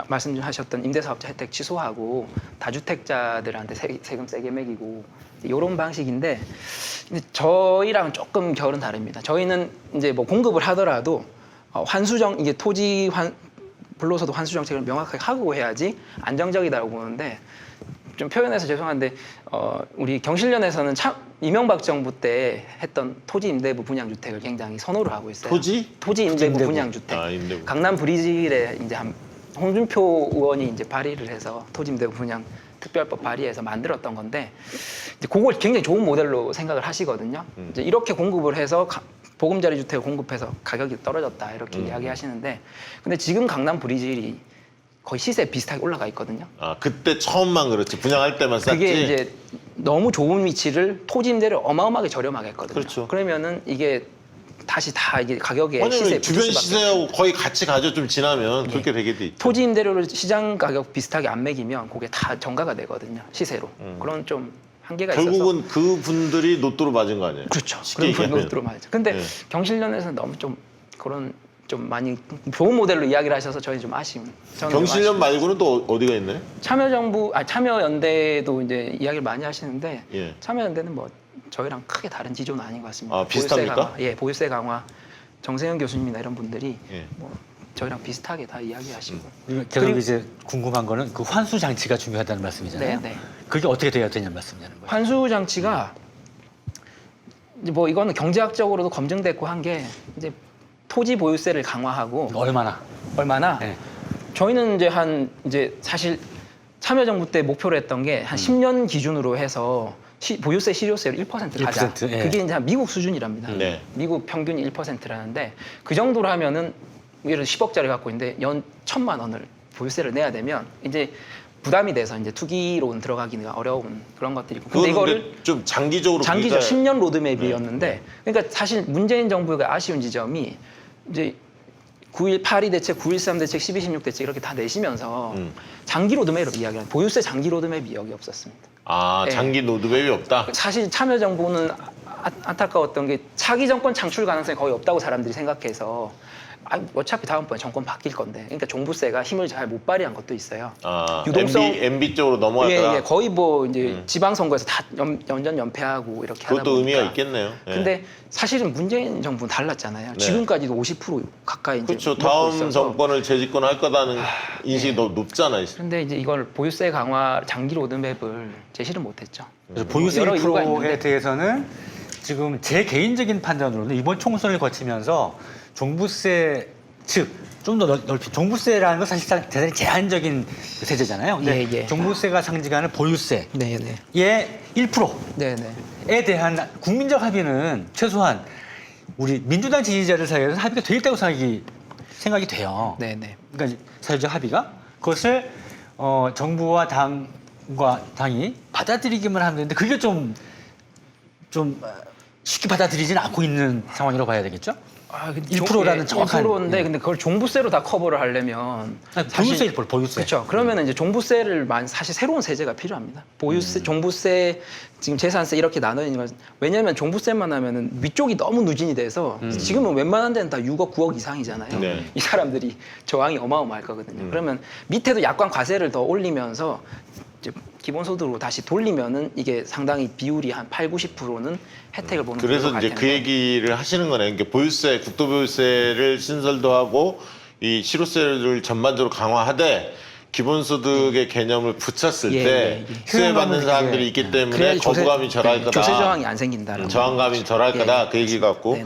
말씀하셨던 임대사업자 혜택 취소하고 다주택자들한테 세금 세게 매기고 이런 방식인데 근데 저희랑 조금 결은 다릅니다. 저희는 이제 뭐 공급을 하더라도 환수정 이게 토지 불로소도 환수 정책을 명확하게 하고 해야지 안정적이다고 보는데 좀 표현해서 죄송한데 우리 경실련에서는 이명박 정부 때 했던 토지 임대부 분양주택을 굉장히 선호를 하고 있어요. 토지 임대부 분양주택. 임대부. 강남 브리질에 이제 홍준표 의원이 이제 발의를 해서 토지 임대부 분양 특별법 발의해서 만들었던 건데 이제 그걸 굉장히 좋은 모델로 생각을 하시거든요. 이제 이렇게 공급을 해서 보금자리 주택을 공급해서 가격이 떨어졌다 이렇게 이야기하시는데 근데 지금 강남 브리질이 거의 시세 비슷하게 올라가 있거든요. 아 그때 처음만 그렇지 분양할 때만 쌌지. 그게 이제 너무 좋은 위치를 토지 임대를 어마어마하게 저렴하게 했거든요. 그렇죠. 그러면은 이게 다시 다 이게 가격에 시세 왜냐면 주변 붙을 수밖에 시세하고 거의 같이 가죠. 좀 지나면 그렇게 되게 돼 있죠. 토지 임대료를 시장 가격 비슷하게 안 매기면 그게 다 정가가 되거든요. 시세로. 그런 좀 한계가 있어서. 결국은 그 분들이 로또로 맞은 거 아니에요? 그렇죠. 쉽게 그런 얘기하면. 분으로 맞죠. 근데 네. 경실련에서는 너무 좀 그런 좀 많이 좋은 모델로 이야기를 하셔서 저희 좀 아쉬운. 저는 좀 경실련 아쉬운. 말고는 또 어디가 있나요? 참여연대도 이제 이야기를 많이 하시는데 예. 참여연대는 뭐 저희랑 크게 다른 지조는 아닌 것 같습니다. 아, 비슷합니까? 보유세 강화, 예, 보유세 강화. 정세현 교수님이나 이런 분들이 예. 뭐 저희랑 비슷하게 다 이야기하시고. 계속 그리고- 이제 궁금한 거는 그 환수 장치가 중요하다는 말씀이잖아요. 네, 네. 그게 어떻게 돼야 되냐는 말씀이냐는 거예요. 환수 장치가 이제 뭐 이거는 경제학적으로도 검증됐고 한 게 이제 토지 보유세를 강화하고 얼마나 네. 저희는 이제 사실 참여정부 때 목표로 했던 게 한 10년 기준으로 해서 보유세 실효세를 1% 가자. 1%, 예. 그게 이제 한 미국 수준이랍니다. 네. 미국 평균이 1%라는데 그 정도로 하면은 예를 들어 10억짜리 갖고 있는데 연 1,000만 원을 보유세를 내야 되면 이제 부담이 돼서 이제 투기로는 들어가기는 어려운 그런 것들이 있고. 근데 이거를 좀 장기적으로 10년 로드맵이었는데 그러니까 사실 문재인 정부가 아쉬운 지점이 이제 9.18 대책, 9.13 대책, 12.16 대책 이렇게 다 내시면서 장기 로드맵을 이야기하는 보유세 장기 로드맵이 여기 없었습니다. 아 네. 장기 로드맵이 없다. 사실 참여정부는 안타까웠던 게 차기 정권 창출 가능성이 거의 없다고 사람들이 생각해서 어차피 다음번에 정권 바뀔 건데 그러니까 종부세가 힘을 잘 못 발휘한 것도 있어요. 아 유동성- MB 쪽으로 넘어갈 거다. 예, 거의 뭐 이제 지방선거에서 다 연전 연패하고 이렇게 하다 그것도 의미가 보니까. 있겠네요. 예. 근데 사실은 문재인 정부는 달랐잖아요. 지금까지도 50% 가까이 이제 그렇죠. 먹고 다음 있어서. 정권을 재집권할 거다는 인식이 더 높잖아요. 그런데 이제 이걸 보유세 강화 장기 로드맵을 제시를 못했죠. 그래서 보유세 여러 이유가 1%에 있는데. 대해서는 지금 제 개인적인 판단으로는 이번 총선을 거치면서 종부세 즉 좀 더 넓히 종부세라는 건 사실상 대단히 제한적인 세제잖아요. 근데 예, 예. 종부세가 상징하는 보유세의 네네. 1%에 네네. 대한 국민적 합의는 최소한 우리 민주당 지지자들 사이에서 합의가 돼 있다고 생각이 돼요. 네네. 그러니까 사회적 합의가 그것을 정부와 당이 받아들이기만 하면 되는데 그게 좀 쉽게 받아들이지는 않고 있는 상황이라고 봐야 되겠죠? 근데 1%라는 정확한 1%인데 근데 그걸 종부세로 다 커버를 하려면 보유세 1% 보유세. 그렇죠. 그러면 이제 종부세를 사실 새로운 세제가 필요합니다. 보유세, 종부세, 지금 재산세 이렇게 나눠 있는 건 왜냐하면 종부세만 하면은 위쪽이 너무 누진이 돼서 지금은 웬만한 데는 다 6억, 9억 이상이잖아요. 네. 이 사람들이 저항이 어마어마할 거거든요. 그러면 밑에도 약관 과세를 더 올리면서 이제 기본소득으로 다시 돌리면은 이게 상당히 비율이 한 8, 90%는 혜택을 보는 그래서 구조로 이제 갈 그 텐데. 얘기를 하시는 거네요. 그러니까 보유세, 국토보유세를 신설도 하고 이 실효세를 전반적으로 강화하되 기본소득의 개념을 붙였을 예, 때 예, 예. 수혜받는 효용감을 사람들이 크게, 있기 때문에 그래야지 거부감이 절할 거다. 조세 저항이 안 생긴다라는 저항감이 절할 거다. 예, 그 얘기 같고 네,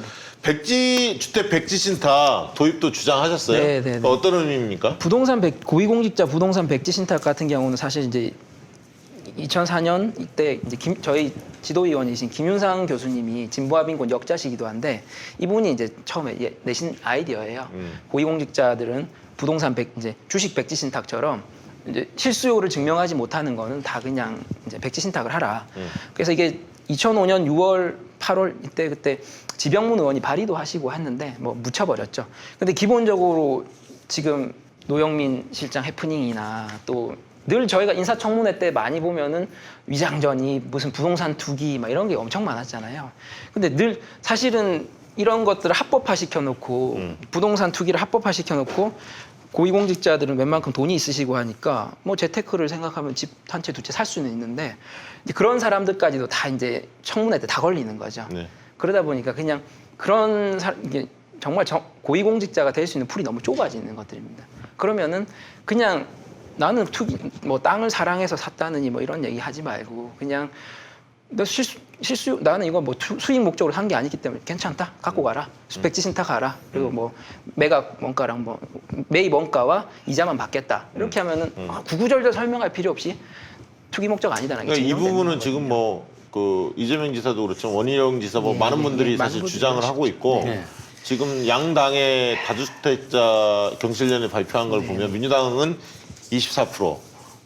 네. 주택 백지 신탁 도입도 주장하셨어요. 네, 네, 네. 어떤 의미입니까? 고위공직자 부동산 백지 신탁 같은 경우는 사실 이제 2004년 이때 이제 저희 지도위원이신 김윤상 교수님이 진보합인권 역자시기도 한데 이분이 이제 처음에 내신 아이디어예요. 고위공직자들은 부동산 이제 주식 백지 신탁처럼 이제 실수요를 증명하지 못하는 거는 다 그냥 이제 백지 신탁을 하라. 그래서 이게 2005년 6월, 8월 그때 지병문 의원이 발의도 하시고 했는데 뭐 묻혀버렸죠. 근데 기본적으로 지금 노영민 실장 해프닝이나 또 늘 저희가 인사청문회 때 많이 보면은 위장전이 무슨 부동산 투기 막 이런 게 엄청 많았잖아요. 근데 늘 사실은 이런 것들을 합법화 시켜놓고 부동산 투기를 합법화 시켜놓고 고위공직자들은 웬만큼 돈이 있으시고 하니까 뭐 재테크를 생각하면 집 한 채 두 채 살 수는 있는데 이제 그런 사람들까지도 다 이제 청문회 때 다 걸리는 거죠. 네. 그러다 보니까 그냥 그런 이게 정말 고위공직자가 될 수 있는 풀이 너무 좁아지는 것들입니다. 그러면은 그냥 나는 투기 뭐 땅을 사랑해서 샀다느니 뭐 이런 얘기 하지 말고 그냥 너 실수 나는 이거 뭐 수익 목적으로 산 게 아니기 때문에 괜찮다 갖고 가라 백지 신탁 가라 그리고 뭐 매각 원가랑 뭐 매입 원가와 이자만 받겠다 이렇게 하면은 구구절절 설명할 필요 없이 투기 목적 아니다라는 게 그러니까 이 증명되는 부분은 거거든요. 지금 뭐 그 이재명 지사도 그렇죠. 원희룡 지사 뭐 예, 많은 예, 분들이 예, 사실 많은 주장을 분들이 하고 있고 네. 지금 양당의 다주택자 경실련이 발표한 네. 걸 보면 민주당은 24%,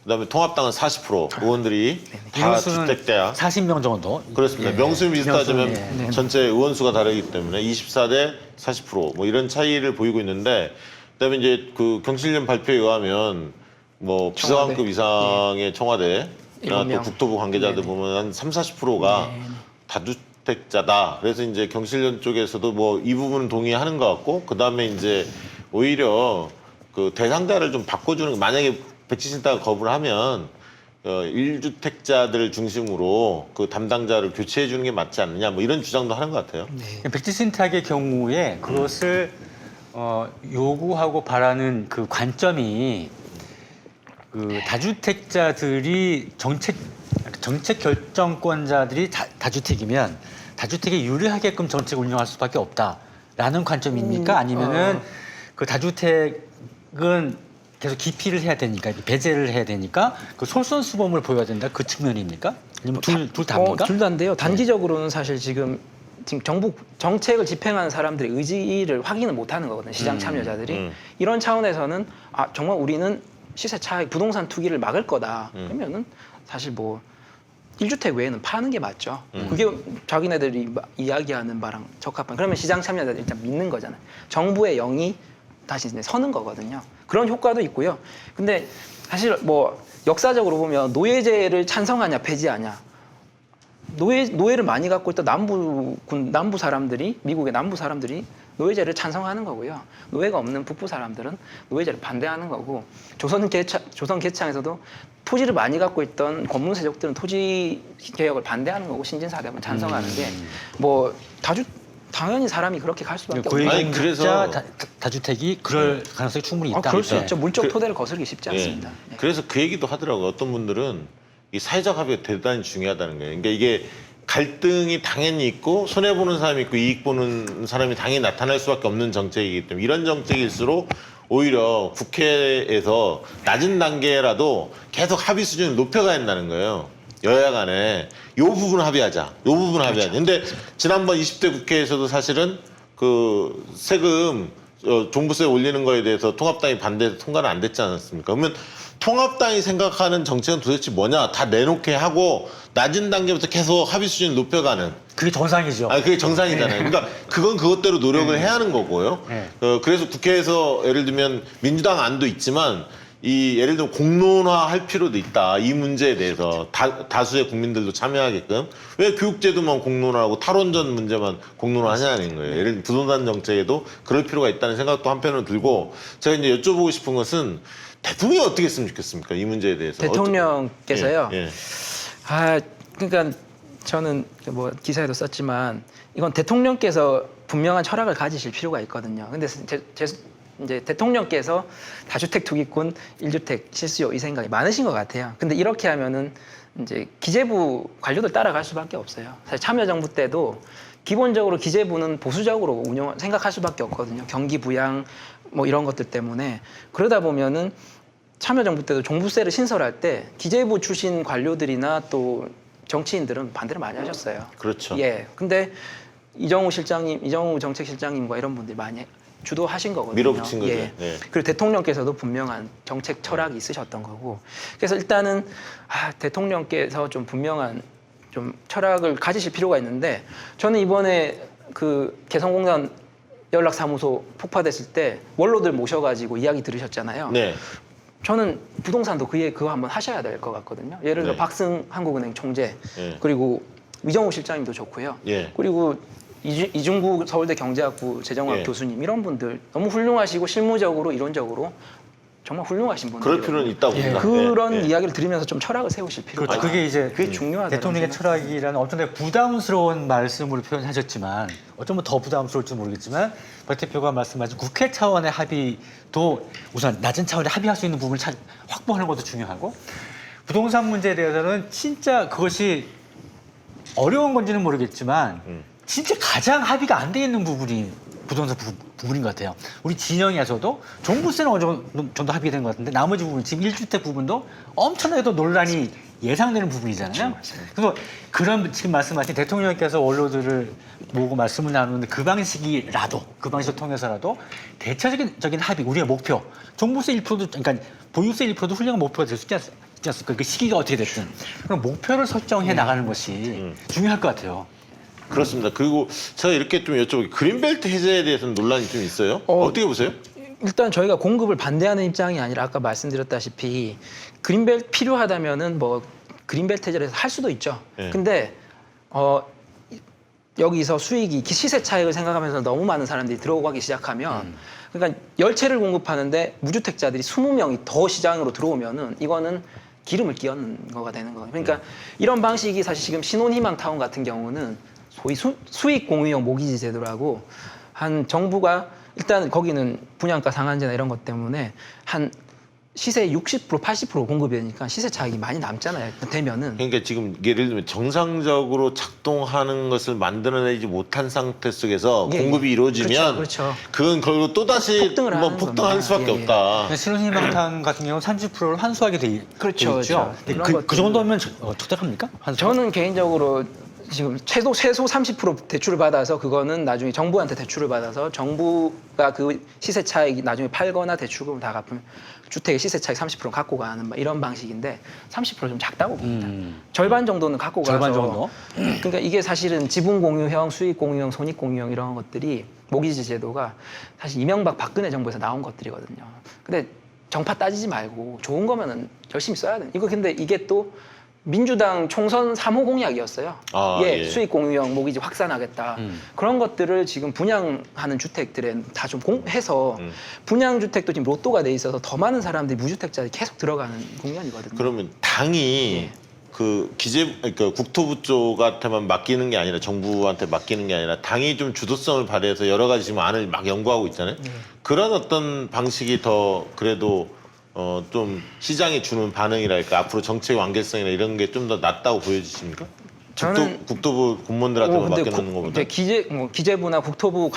그다음에 통합당은 40% 의원들이 다 이것은 주택자야. 40명 정도. 그렇습니다. 예. 명수는 비슷하지만 명수는, 예. 전체 의원수가 다르기 때문에 24대 40%뭐 이런 차이를 보이고 있는데 그다음에 이제 그 경실련 발표에 의하면 뭐 비서관급 청와대. 이상의 청와대나 일곱 또 명. 국토부 관계자들 네네. 보면 한 30~40%가 다주택자다. 그래서 이제 경실련 쪽에서도 뭐 이 부분은 동의하는 것 같고 그다음에 이제 오히려 그 대상자를 좀 바꿔주는 만약에 백지 신탁을 거부를 하면 1주택자들 중심으로 그 담당자를 교체해 주는 게 맞지 않느냐 뭐 이런 주장도 하는 것 같아요. 백지 신탁의 경우에 그것을 요구하고 바라는 그 관점이 그 다주택자들이 정책 결정권자들이 다주택이면 다주택에 유리하게끔 정책을 운영할 수밖에 없다라는 관점입니까? 아니면은 그 다주택은 계속 기피를 해야 되니까 배제를 해야 되니까 그 솔선수범을 보여야 된다 그 측면입니까? 아니면 둘 다입니까? 둘 다인데요. 단기적으로는 사실 지금 정부 정책을 집행하는 사람들의 의지를 확인을 못하는 거거든요. 시장 참여자들이 이런 차원에서는 정말 우리는 시세 차익 부동산 투기를 막을 거다. 그러면은 사실 뭐 1주택 외에는 파는 게 맞죠. 그게 자기네들이 이야기하는 바랑 적합한. 그러면 시장 참여자들 일단 믿는 거잖아요. 정부의 영이 다시 이제 서는 거거든요. 그런 효과도 있고요. 근데 사실 뭐 역사적으로 보면 노예제를 찬성하냐 폐지하냐 노예를 많이 갖고 있던 남부 사람들이 미국의 남부 사람들이 노예제를 찬성하는 거고요. 노예가 없는 북부 사람들은 노예제를 반대하는 거고 조선 개창에서도 토지를 많이 갖고 있던 권문세족들은 토지 개혁을 반대하는 거고 신진사대만 찬성하는 게 뭐 당연히 사람이 그렇게 갈 수밖에 없는 아니, 고위공직자 그래서- 다주택이 그럴 가능성이 충분히 있다. 그럴 수 네. 있죠. 물적 토대를 거스르기 쉽지 않습니다. 예. 그래서 그 얘기도 하더라고요. 어떤 분들은 이 사회적 합의가 대단히 중요하다는 거예요. 그러니까 이게 갈등이 당연히 있고 손해보는 사람이 있고 이익 보는 사람이 당연히 나타날 수밖에 없는 정책이기 때문에 이런 정책일수록 오히려 국회에서 낮은 단계라도 계속 합의 수준을 높여가야 한다는 거예요. 여야 간에 요 부분 합의하자. 요 부분 합의하자. 근데 지난번 20대 국회에서도 사실은 그 세금 종부세 올리는 거에 대해서 통합당이 반대해서 통과는 안 됐지 않았습니까? 그러면 통합당이 생각하는 정책은 도대체 뭐냐? 다 내놓게 하고 낮은 단계부터 계속 합의 수준을 높여가는 그게 정상이죠. 그게 정상이잖아요. 그러니까 그건 그것대로 노력을 해야 하는 거고요. 네. 그래서 국회에서 예를 들면 민주당 안도 있지만 이 예를 들면 공론화할 필요도 있다. 이 문제에 대해서 다수의 국민들도 참여하게끔 왜 교육제도만 공론화하고 탈원전 문제만 공론화하냐는 거예요. 예를 들면 부동산 정책에도 그럴 필요가 있다는 생각도 한편으로 들고 제가 이제 여쭤보고 싶은 것은 대통령이 어떻게 했으면 좋겠습니까? 이 문제에 대해서. 대통령께서요. 예. 그러니까 저는 뭐 기사에도 썼지만 이건 대통령께서 분명한 철학을 가지실 필요가 있거든요. 근데 이제 대통령께서 다주택 투기꾼 1주택 실수요 이 생각이 많으신 것 같아요. 근데 이렇게 하면은 이제 기재부 관료들 따라갈 수밖에 없어요. 사실 참여정부 때도 기본적으로 기재부는 보수적으로 생각할 수밖에 없거든요. 경기 부양 뭐 이런 것들 때문에 그러다 보면은 참여정부 때도 종부세를 신설할 때 기재부 출신 관료들이나 또 정치인들은 반대를 많이 하셨어요. 그렇죠. 예. 근데 이정우 정책실장님과 이런 분들이 많이 주도하신 거거든요. 밀어붙인 거죠. 예. 네. 그리고 대통령께서도 분명한 정책 철학이 있으셨던 거고. 그래서 일단은 대통령께서 좀 분명한 좀 철학을 가지실 필요가 있는데 저는 이번에 그 개성공단 연락사무소 폭파됐을 때 원로들 모셔가지고 이야기 들으셨잖아요. 네. 저는 부동산도 그거 한번 하셔야 될 것 같거든요. 예를 들어 네. 박승 한국은행 총재 네. 그리고 이정우 실장님도 좋고요. 예. 그리고 이중구 서울대 경제학부 재정학 예. 교수님 이런 분들 너무 훌륭하시고 실무적으로 이론적으로 정말 훌륭하신 분들. 그럴 필요는 있다고 봅니다. 그런 예. 예. 이야기를 들으면서 좀 철학을 세우실 필요가 그렇죠. 있다. 그게 이제 그게 중요하다. 대통령의 철학이라는 어쩐데 부담스러운 말씀으로 표현하셨지만 어쩌면 더 부담스러울지 모르겠지만 박 대표가 말씀하신 국회 차원의 합의도 우선 낮은 차원의 합의할 수 있는 부분을 확보하는 것도 중요하고 부동산 문제에 대해서는 진짜 그것이 어려운 건지는 모르겠지만 진짜 가장 합의가 안 돼 있는 부분이 부동산 부분인 것 같아요. 우리 진영에서도 종부세는 어느 정도 합의가 된 것 같은데 나머지 부분 지금 1주택 부분도 엄청나게도 논란이 예상되는 부분이잖아요. 그래서 그런 지금 말씀하신 대통령께서 원로들을 모으고 말씀을 나누는데 그 방식을 통해서라도 대체적인 합의, 우리의 목표, 종부세 1%도 그러니까 보유세 1%도 훌륭한 목표가 될 수 있지 않습니까? 그 시기가 어떻게 됐든 그럼 목표를 설정해 나가는 것이 중요할 것 같아요. 그렇습니다. 그리고 제가 이렇게 좀 여쭤볼게요. 그린벨트 해제에 대해서는 논란이 좀 있어요? 어떻게 보세요? 일단 저희가 공급을 반대하는 입장이 아니라 아까 말씀드렸다시피 그린벨트 필요하다면은 뭐 그린벨트 해제를 할 수도 있죠. 네. 근데 여기서 수익이 시세 차익을 생각하면서 너무 많은 사람들이 들어오기 시작하면 그러니까 열채를 공급하는데 무주택자들이 20명이 더 시장으로 들어오면은 이거는 기름을 끼얹는 거가 되는 거예요. 그러니까 이런 방식이 사실 지금 신혼희망 타운 같은 경우는 소위 수익 공유형 모기지 제도라고 한 정부가 일단 거기는 분양가 상한제나 이런 것 때문에 한 시세 60% 80% 공급이 되니까 시세 차익이 많이 남잖아요. 되면은 그러니까 지금 예를 들면 정상적으로 작동하는 것을 만들어내지 못한 상태 속에서 예, 공급이 이루어지면 그렇죠. 그건 결국 또다시 폭등을 뭐 하는 폭등할 겁니다. 수밖에 예, 예. 없다. 신혼희망탄 같은 경우는 30%를 환수하게 돼 있죠. 그렇죠. 근데 이런 그 것들은- 정도면 적절합니까? 환수? 저는 개인적으로 지금 최소 30% 대출을 받아서 그거는 나중에 정부한테 대출을 받아서 정부가 그 시세 차익 나중에 팔거나 대출금을 다 갚으면 주택의 시세 차익 30% 갖고 가는 이런 방식인데 30%좀 작다고 봅니다. 절반 정도는 갖고 가서 절반 정도? 그러니까 이게 사실은 지분 공유형, 수익 공유형, 손익 공유형 이런 것들이 모기지 제도가 사실 이명박 박근혜 정부에서 나온 것들이거든요. 근데 정파 따지지 말고 좋은 거면은 열심히 써야 돼. 이거 근데 이게 또 민주당 총선 3호 공약이었어요. 예. 수익 공유형 모기지 확산하겠다. 그런 것들을 지금 분양하는 주택들에 다 좀 해서 분양 주택도 지금 로또가 돼 있어서 더 많은 사람들이 무주택자들이 계속 들어가는 국면이거든요. 그러면 당이 그 그러니까 국토부 쪽한테만 맡기는 게 아니라 정부한테 맡기는 게 아니라 당이 좀 주도성을 발휘해서 여러 가지 지금 안을 막 연구하고 있잖아요. 그런 어떤 방식이 더 그래도 좀 시장이 주는 반응이랄까 앞으로 정책 완결성이나 이런 게 좀 더 낫다고 보여지십니까? 저는 국토부 공무원들한테만 맡겨놓는 것보다. 이제 기재부나 국토부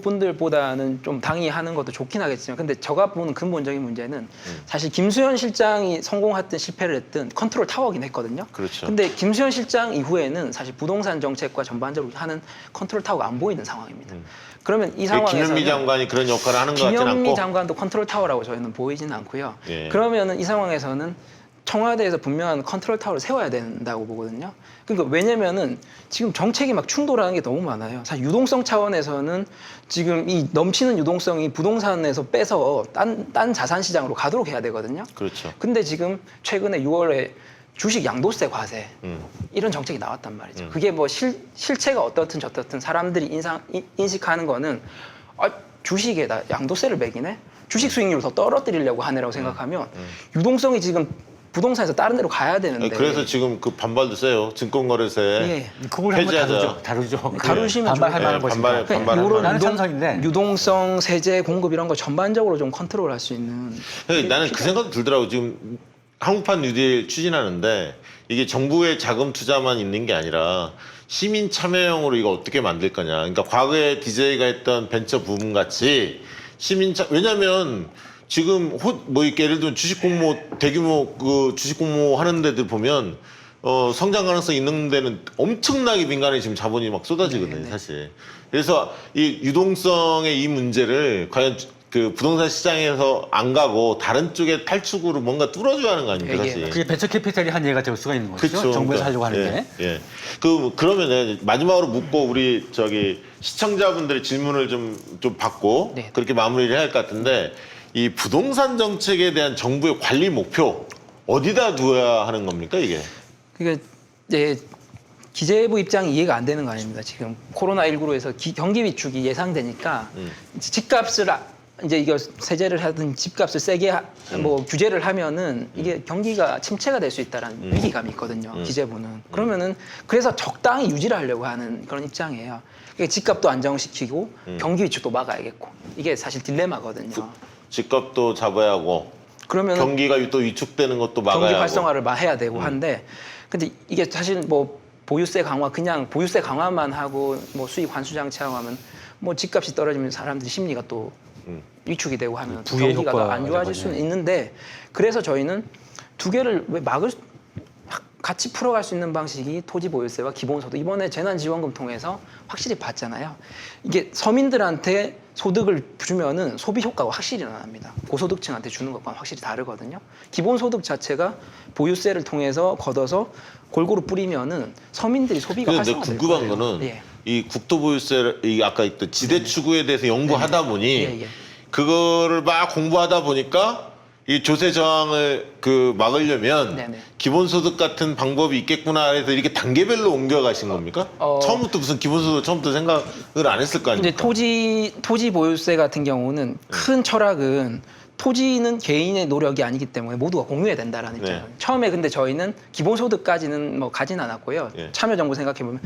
관료분들보다는 좀 당이 하는 것도 좋긴 하겠지만, 근데 제가 보는 근본적인 문제는 사실 김수현 실장이 성공했든 실패를 했든 컨트롤 타워긴 했거든요. 그렇죠. 근데 김수현 실장 이후에는 사실 부동산 정책과 전반적으로 하는 컨트롤 타워가 안 보이는 상황입니다. 그러면 이 상황에서는 김현미 장관이 그런 역할을 하는 것 같지는 김현미 않고. 장관도 컨트롤 타워라고 저희는 보이지는 않고요. 예. 그러면은 이 상황에서는 청와대에서 분명한 컨트롤 타워를 세워야 된다고 보거든요. 그러니까 왜냐면은 지금 정책이 막 충돌하는 게 너무 많아요. 사실 유동성 차원에서는 지금 이 넘치는 유동성이 부동산에서 빼서 딴 자산 시장으로 가도록 해야 되거든요. 그렇죠. 근데 지금 최근에 6월에 주식 양도세 과세 이런 정책이 나왔단 말이죠. 그게 뭐 실체가 어떻든 저떻든 사람들이 인식하는 거는 주식에다 양도세를 매기네? 주식 수익률을 더 떨어뜨리려고 하네라고 생각하면 유동성이 지금 부동산에서 다른 데로 가야 되는데 그래서 지금 그 반발도 세요. 증권거래세 예. 그걸 한번 해제하자. 다루죠. 다루시면 반발할 예, 만한 것입니다. 반발할 요런 나는 찬성인데. 유동성, 세제, 공급 이런 거 전반적으로 좀 컨트롤할 수 있는 나는 그 생각도 들더라고. 지금 한국판 뉴딜 추진하는데 이게 정부의 자금 투자만 있는 게 아니라 시민 참여형으로 이거 어떻게 만들 거냐. 그러니까 과거에 DJ가 했던 벤처 부분 같이 왜냐면 지금 뭐 이렇게 예를 들면 주식 공모 대규모 그 주식 공모 하는 데들 보면 성장 가능성 있는 데는 엄청나게 민간에 지금 자본이 막 쏟아지거든요, 사실. 그래서 이 유동성의 이 문제를 과연 그 부동산 시장에서 안 가고 다른 쪽에 탈축으로 뭔가 뚫어줘야 하는 거 아닙니까, 사실. 그게 벤처 캐피탈이 한 예가 될 수가 있는 거죠. 그쵸, 정부에서 그러니까, 하려고 하는데. 예. 그러면은 마지막으로 묻고 우리 시청자분들의 질문을 좀 받고 네. 그렇게 마무리를 해야 할 것 같은데 이 부동산 정책에 대한 정부의 관리 목표 어디다 두어야 하는 겁니까, 이게? 그러니까 이제 기재부 입장이 이해가 안 되는 거 아닙니다. 지금 코로나19로 해서 경기 위축이 예상되니까 집값을 이제 이거 세제를 하든 집값을 세게 뭐 규제를 하면은 이게 경기가 침체가 될 수 있다라는 위기감이 있거든요. 기재부는. 그러면은 그래서 적당히 유지를 하려고 하는 그런 입장이에요. 그러니까 집값도 안정시키고 경기 위축도 막아야겠고 이게 사실 딜레마거든요. 집값도 잡아야 하고 그러면 경기가 또 위축되는 것도 막아야 경기 하고. 활성화를 해야 되고 한데 근데 이게 사실 뭐 보유세 강화 그냥 보유세 강화만 하고 뭐 수익 환수 장치하고 하면 뭐 집값이 떨어지면 사람들이 심리가 또 위축이 되고 하면 부의 경기가 더 안 효과가 좋아질 수는 되거든요. 있는데 그래서 저희는 두 개를 왜 같이 풀어갈 수 있는 방식이 토지 보유세와 기본소득 이번에 재난지원금 통해서 확실히 봤잖아요. 이게 서민들한테 소득을 주면은 소비 효과가 확실히 나납니다. 고소득층한테 주는 것과는 확실히 다르거든요. 기본소득 자체가 보유세를 통해서 걷어서 골고루 뿌리면은 서민들이 소비가 근데 내가 활성화될 궁금한 거예요. 거는 예. 이 국토보유세 이 아까 있던 지대 추구에 대해서 연구하다 보니 예. 그거를 막 공부하다 보니까 이 조세 저항을 막으려면 네네. 기본소득 같은 방법이 있겠구나 해서 이렇게 단계별로 옮겨가신 겁니까? 처음부터 무슨 기본소득 처음부터 생각을 안 했을 거 이제 아닙니까? 토지 보유세 같은 경우는 큰 철학은 토지는 개인의 노력이 아니기 때문에 모두가 공유해야 된다라는 네. 입장. 처음에 근데 저희는 기본소득까지는 뭐 가진 않았고요. 예. 참여정부 생각해 보면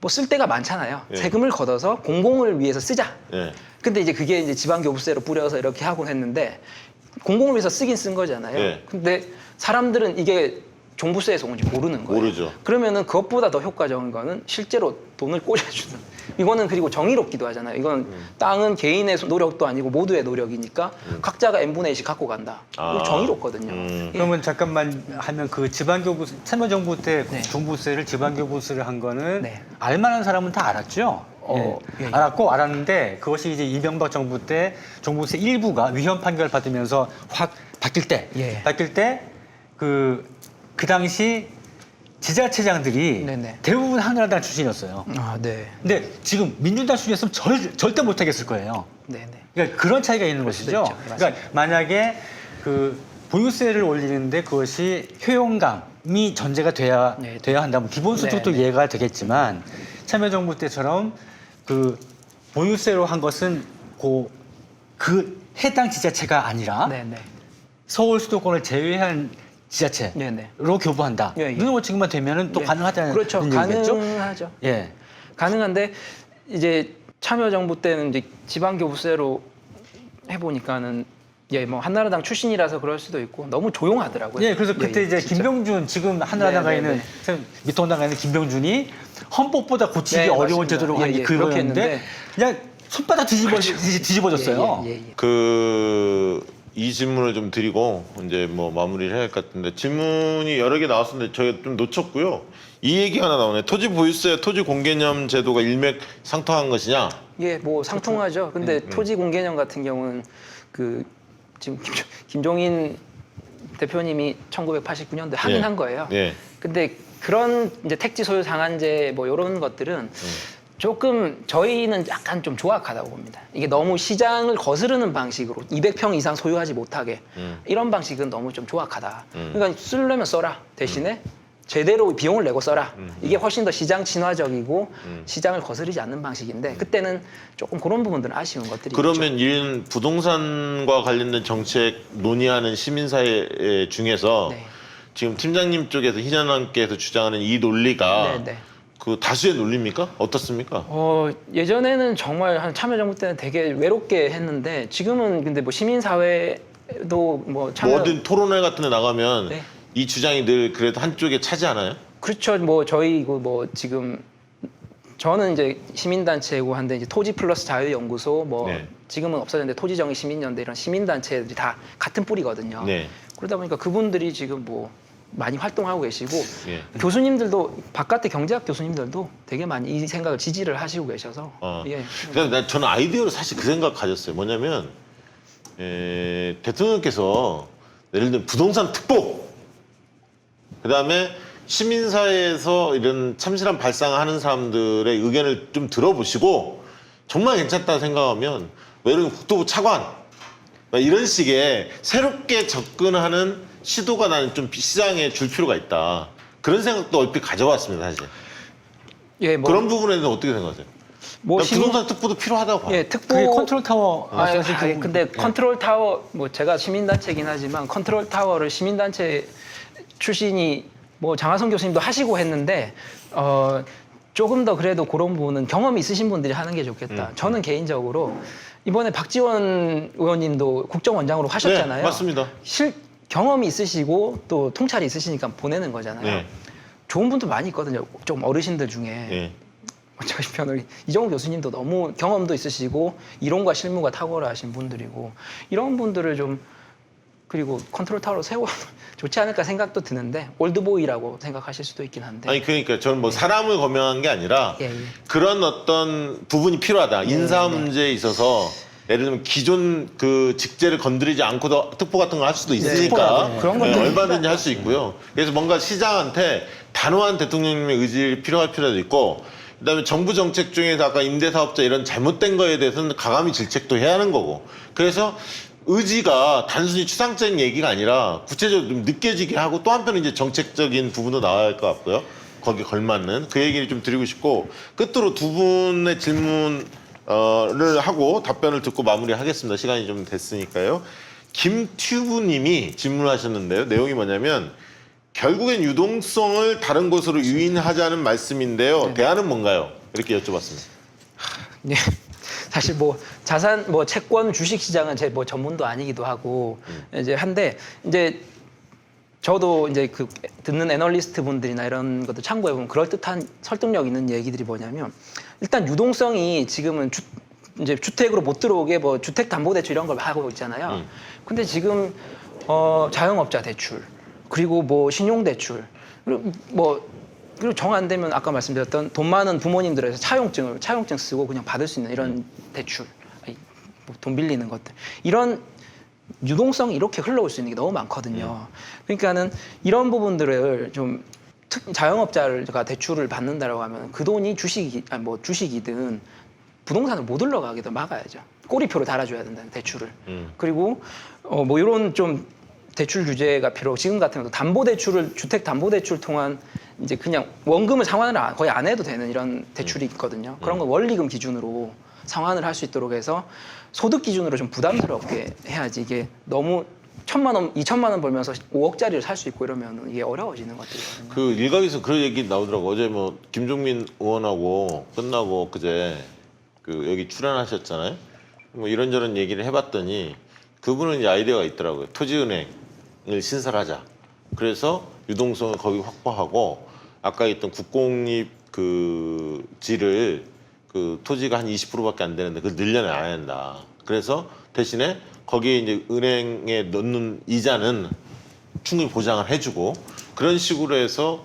뭐 쓸 데가 많잖아요. 예. 세금을 걷어서 공공을 위해서 쓰자. 예. 근데 이제 그게 이제 지방교부세로 뿌려서 이렇게 하곤 했는데 공공을 위해서 쓰긴 쓴 거잖아요. 예. 근데 사람들은 이게 종부세에서 온지 모르는 거예요. 모르죠. 그러면은 그것보다 더 효과적인 거는 실제로 돈을 꽂아주는. 이거는 그리고 정의롭기도 하잖아요. 이건 땅은 개인의 노력도 아니고 모두의 노력이니까 각자가 n분의 1씩 갖고 간다. 이거 정의롭거든요. 예. 그러면 잠깐만 하면 그 지방교부세 참여정부 때 네. 종부세를 지방교부세를 한 거는 네. 알만한 사람은 다 알았죠. 예. 알았고 알았는데 그것이 이제 이명박 정부 때 종부세 일부가 위헌 판결 받으면서 확 바뀔 때 예. 그 당시 지자체장들이 네네. 대부분 한나라당 출신이었어요. 아, 네. 근데 지금 민주당 출신이었으면 절대 못하겠을 거예요. 네네. 그러니까 그런 차이가 있는 것이죠. 있죠. 그러니까 만약에 그 보유세를 올리는데 그것이 효용감이 전제가 돼야 한다면 기본소득도 네, 이해가 되겠지만 참여정부 때처럼 그 보유세로 한 것은 그 해당 지자체가 아니라 네네. 서울 수도권을 제외한 지자체로 네네. 교부한다. 예, 예. 이런 것지금만 되면은 또 예. 가능하다는 그렇죠. 얘기겠죠? 가능하죠. 예. 가능한데 이제 참여정부 때는 이제 지방교부세로 해보니까는 뭐 한나라당 출신이라서 그럴 수도 있고 너무 조용하더라고요. 예, 그래서 그때 이제 진짜. 김병준 지금 한나라당 가 있는 미통당 가 있는 김병준이 헌법보다 고치기 네, 어려운 맞습니다. 제도로 예, 예, 그거였는데 그렇게 했는데. 그냥 손바닥 뒤집어졌어요. 예. 이 질문을 좀 드리고 이제 뭐 마무리를 해야 할 것 같은데 질문이 여러 개 나왔었는데 저희가 좀 놓쳤고요. 이 얘기 하나 나오네. 토지 보유세, 토지 공개념 제도가 일맥상통한 것이냐? 예, 뭐 상통하죠. 근데 토지 공개념 같은 경우는 그 지금 김종인 대표님이 1989년도에 하긴 한 거예요. 예. 근데 그런 이제 택지 소유 상한제 뭐 이런 것들은 조금 저희는 약간 좀 조악하다고 봅니다. 이게 너무 시장을 거스르는 방식으로 200평 이상 소유하지 못하게 이런 방식은 너무 좀 조악하다. 그러니까 쓰려면 써라. 대신에 제대로 비용을 내고 써라. 이게 훨씬 더 시장 친화적이고 시장을 거스르지 않는 방식인데 그때는 조금 그런 부분들은 아쉬운 것들이 그러면 있죠. 이런 부동산과 관련된 정책 논의하는 시민사회 중에서 네. 지금 팀장님 쪽에서 희년함께서 주장하는 이 논리가 네, 네. 그 다수의 논리입니까? 어떻습니까? 예전에는 정말 한 참여정부 때는 되게 외롭게 했는데 지금은 근데 뭐 시민사회도 뭐 참여 뭐 어딘 토론회 같은 데 나가면 네. 이 주장이 늘 그래도 한쪽에 차지 않아요? 그렇죠. 뭐 저희 뭐 지금 저는 이제 시민단체고 한데 이제 토지 플러스 자유연구소 뭐 네. 지금은 없어졌는데 토지정의 시민연대 이런 시민단체들이 다 같은 뿌리거든요. 네. 그러다 보니까 그분들이 지금 뭐 많이 활동하고 계시고 예. 교수님들도 바깥의 경제학 교수님들도 되게 많이 이 생각을 지지를 하시고 계셔서 예. 그러니까 저는 아이디어로 사실 그 생각 가졌어요. 뭐냐면 대통령께서 예를 들면 부동산 특보, 그다음에 시민사회에서 이런 참신한 발상하는 사람들의 의견을 좀 들어보시고 정말 괜찮다 생각하면 왜 이런 국토부 차관 이런 식의 새롭게 접근하는 시도가 나는 좀 시장에 줄 필요가 있다. 그런 생각도 얼핏 가져왔습니다, 사실. 예, 뭐, 그런 부분에 대해서 어떻게 생각하세요? 뭐 난 부동산 특보도 필요하다고 봐요. 예, 특보 그게 컨트롤 타워 아, 말씀하신 그 근데 컨트롤 타워 뭐 제가 시민단체이긴 하지만 컨트롤 타워를 시민단체 출신이 뭐 장하성 교수님도 하시고 했는데 조금 더 그래도 그런 부분은 경험이 있으신 분들이 하는 게 좋겠다. 저는 개인적으로 이번에 박지원 의원님도 국정원장으로 하셨잖아요. 네, 맞습니다. 경험이 있으시고 또 통찰이 있으시니까 보내는 거잖아요. 네. 좋은 분들 많이 있거든요. 좀 어르신들 중에. 예. 저희 편을 이정우 교수님도 너무 경험도 있으시고 이론과 실무가 탁월하신 분들이고 이런 분들을 좀 그리고 컨트롤 타워로 세워 좋지 않을까 생각도 드는데 올드보이라고 생각하실 수도 있긴 한데 아니 그러니까 저는 뭐 사람을 거명한 게 아니라 예, 예. 그런 어떤 부분이 필요하다. 인사 문제에 있어서 예를 들면 기존 그 직제를 건드리지 않고도 특보 같은 걸 할 수도 있으니까 네. 그런 것도 얼마든지 할 수 있고요. 그래서 뭔가 시장한테 단호한 대통령님의 의지를 필요할 필요도 있고 그다음에 정부 정책 중에서 아까 임대사업자 이런 잘못된 거에 대해서는 가감히 질책도 해야 하는 거고 그래서 의지가 단순히 추상적인 얘기가 아니라 구체적으로 좀 느껴지게 하고 또 한편은 이제 정책적인 부분도 나와야 할 것 같고요. 거기에 걸맞는 그 얘기를 좀 드리고 싶고 끝으로 두 분의 질문을 하고 답변을 듣고 마무리하겠습니다. 시간이 좀 됐으니까요. 김튜브님이 질문하셨는데요. 내용이 뭐냐면 결국엔 유동성을 다른 곳으로 유인하자는 말씀인데요. 대안은 뭔가요? 이렇게 여쭤봤습니다. 네. 사실 뭐 자산 뭐 채권 주식 시장은 제 뭐 전문도 아니기도 하고 이제 한데 이제 저도 이제 그 듣는 애널리스트 분들이나 이런 것들 참고해 보면 그럴 듯한 설득력 있는 얘기들이 뭐냐면 일단 유동성이 지금은 이제 주택으로 못 들어오게 뭐 주택담보대출 이런 걸 하고 있잖아요. 근데 지금 자영업자 대출 그리고 뭐 신용대출 그리고 정 안 되면 아까 말씀드렸던 돈 많은 부모님들에서 차용증 쓰고 그냥 받을 수 있는 이런 대출, 돈 빌리는 것들 이런 유동성이 이렇게 흘러올 수 있는 게 너무 많거든요. 그러니까는 이런 부분들을 좀 자영업자가 대출을 받는다라고 하면 그 돈이 주식이든 부동산을 못 흘러가게도 막아야죠. 꼬리표를 달아줘야 된다는 대출을. 그리고 뭐 이런 좀 대출 규제가 필요하고 지금 같은 경우 담보대출을 주택담보대출 통한 이제 그냥 원금을 상환을 거의 안 해도 되는 이런 대출이 있거든요. 그런 건 원리금 기준으로 상환을 할 수 있도록 해서 소득 기준으로 좀 부담스럽게 해야지 이게 너무 1,000만 원, 2,000만 원 벌면서 5억짜리를 살 수 있고 이러면 이게 어려워지는 것들이거든요. 그 일각에서 그런 얘기 나오더라고. 어제 뭐 김종민 의원하고 끝나고 그제 그 여기 출연하셨잖아요. 뭐 이런저런 얘기를 해봤더니 그분은 이제 아이디어가 있더라고요. 토지은행을 신설하자. 그래서 유동성을 거기 확보하고 아까 있던 국공립 그 지를 그 토지가 한 20%밖에 안 되는데 그걸 늘려놔야 한다. 그래서 대신에 거기에 이제 은행에 넣는 이자는 충분히 보장을 해주고 그런 식으로 해서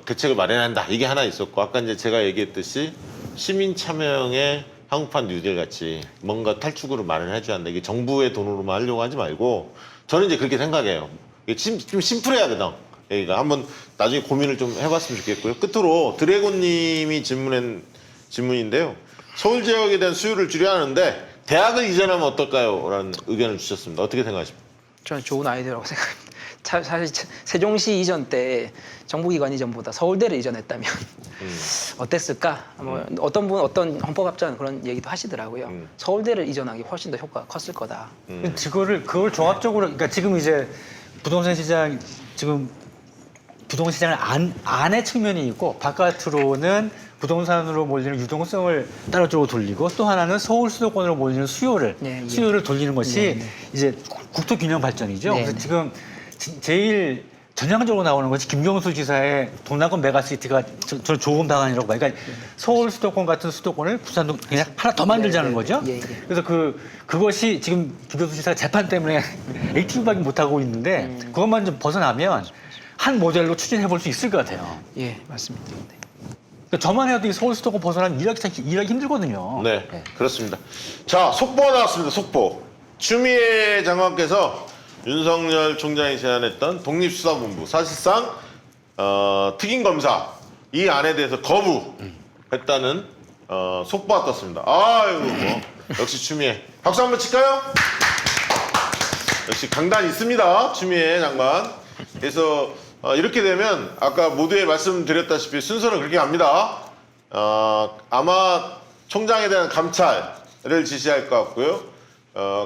대책을 마련한다. 이게 하나 있었고 아까 이제 제가 얘기했듯이 시민 참여형의 한국판 뉴딜 같이 뭔가 탈출구를 마련해줘야 한다. 이게 정부의 돈으로만 하려고 하지 말고 저는 이제 그렇게 생각해요. 이게 좀 심플해야 얘기가 한번 나중에 고민을 좀 해봤으면 좋겠고요. 끝으로 드래곤님이 질문한 질문인데요. 서울 지역에 대한 수요를 줄여야 하는데 대학을 이전하면 어떨까요? 라는 의견을 주셨습니다. 어떻게 생각하십니까? 저는 좋은 아이디어라고 생각합니다. 사실 세종시 이전 때 정부기관 이전보다 서울대를 이전했다면 어땠을까? 뭐 어떤 분 어떤 헌법학자는 그런 얘기도 하시더라고요. 서울대를 이전하기 훨씬 더 효과가 컸을 거다. 그걸 종합적으로 그러니까 지금 이제 부동산 시장 지금 부동산 시장을 안의 측면이 있고 바깥으로는 부동산으로 몰리는 유동성을 다른 쪽으로 돌리고 또 하나는 서울 수도권으로 몰리는 수요를 돌리는 것이 이제 국토 균형 발전이죠. 그래서 지금 제일 전향적으로 나오는 것이 김경수 지사의 동남권 메가시티가 저는 좋은 방안이라고 봐요. 그러니까 서울 수도권 같은 수도권을 부산도 그냥 하나 더 만들자는 거죠. 그래서 그것이 지금 김경수 지사가 재판 때문에 액티브하게 못하고 있는데 그것만 좀 벗어나면 한 모델로 추진해 볼 수 있을 것 같아요. 예, 맞습니다. 네. 그러니까 저만 해도 이 서울 수도권 벗어나면 일하기 힘들거든요. 네, 그렇습니다. 자, 속보가 나왔습니다. 속보. 추미애 장관께서 윤석열 총장이 제안했던 독립수사본부 사실상 특임 검사 이 안에 대해서 거부했다는 속보가 떴습니다. 아유 뭐 역시 추미애 박수 한번 칠까요? 역시 강단 있습니다. 추미애 장관. 그래서 이렇게 되면 아까 모두에 말씀드렸다시피 순서는 그렇게 갑니다. 아마 총장에 대한 감찰을 지시할 것 같고요.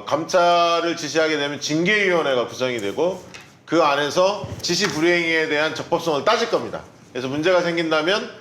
감찰을 지시하게 되면 징계위원회가 구성이 되고 그 안에서 지시 불이행에 대한 적법성을 따질 겁니다. 그래서 문제가 생긴다면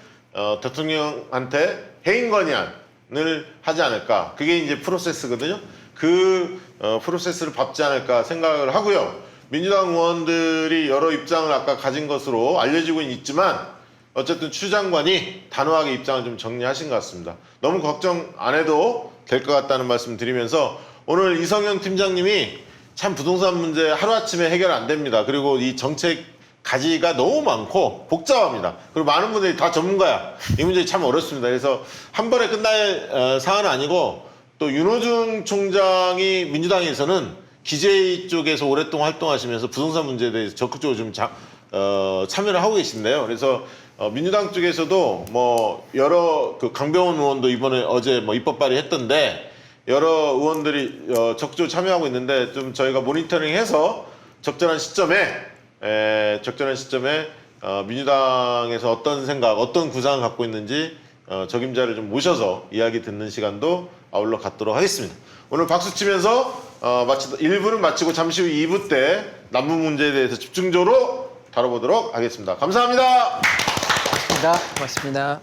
대통령한테 해임 건의안을 하지 않을까. 그게 이제 프로세스거든요. 그 프로세스를 밟지 않을까 생각을 하고요. 민주당 의원들이 여러 입장을 아까 가진 것으로 알려지고 있지만 어쨌든 추 장관이 단호하게 입장을 좀 정리하신 것 같습니다. 너무 걱정 안 해도 될 것 같다는 말씀 드리면서 오늘 이성영 팀장님이 참 부동산 문제 하루아침에 해결 안 됩니다. 그리고 이 정책 가지가 너무 많고 복잡합니다. 그리고 많은 분들이 다 전문가야. 이 문제 참 어렵습니다. 그래서 한 번에 끝날 사안은 아니고 또 윤호중 총장이 민주당에서는 기재위 쪽에서 오랫동안 활동하시면서 부동산 문제에 대해서 적극적으로 좀 참여를 하고 계신데요. 그래서 민주당 쪽에서도 뭐 여러 강병원 의원도 이번에 어제 뭐 입법 발의했던데 여러 의원들이 적극적으로 참여하고 있는데 좀 저희가 모니터링해서 적절한 시점에 민주당에서 어떤 생각, 어떤 구상을 갖고 있는지 적임자를 좀 모셔서 이야기 듣는 시간도 아울러 갖도록 하겠습니다. 오늘 박수 치면서 1부는 마치고 잠시 후 2부 때 남북 문제에 대해서 집중적으로 다뤄보도록 하겠습니다. 감사합니다. 고맙습니다.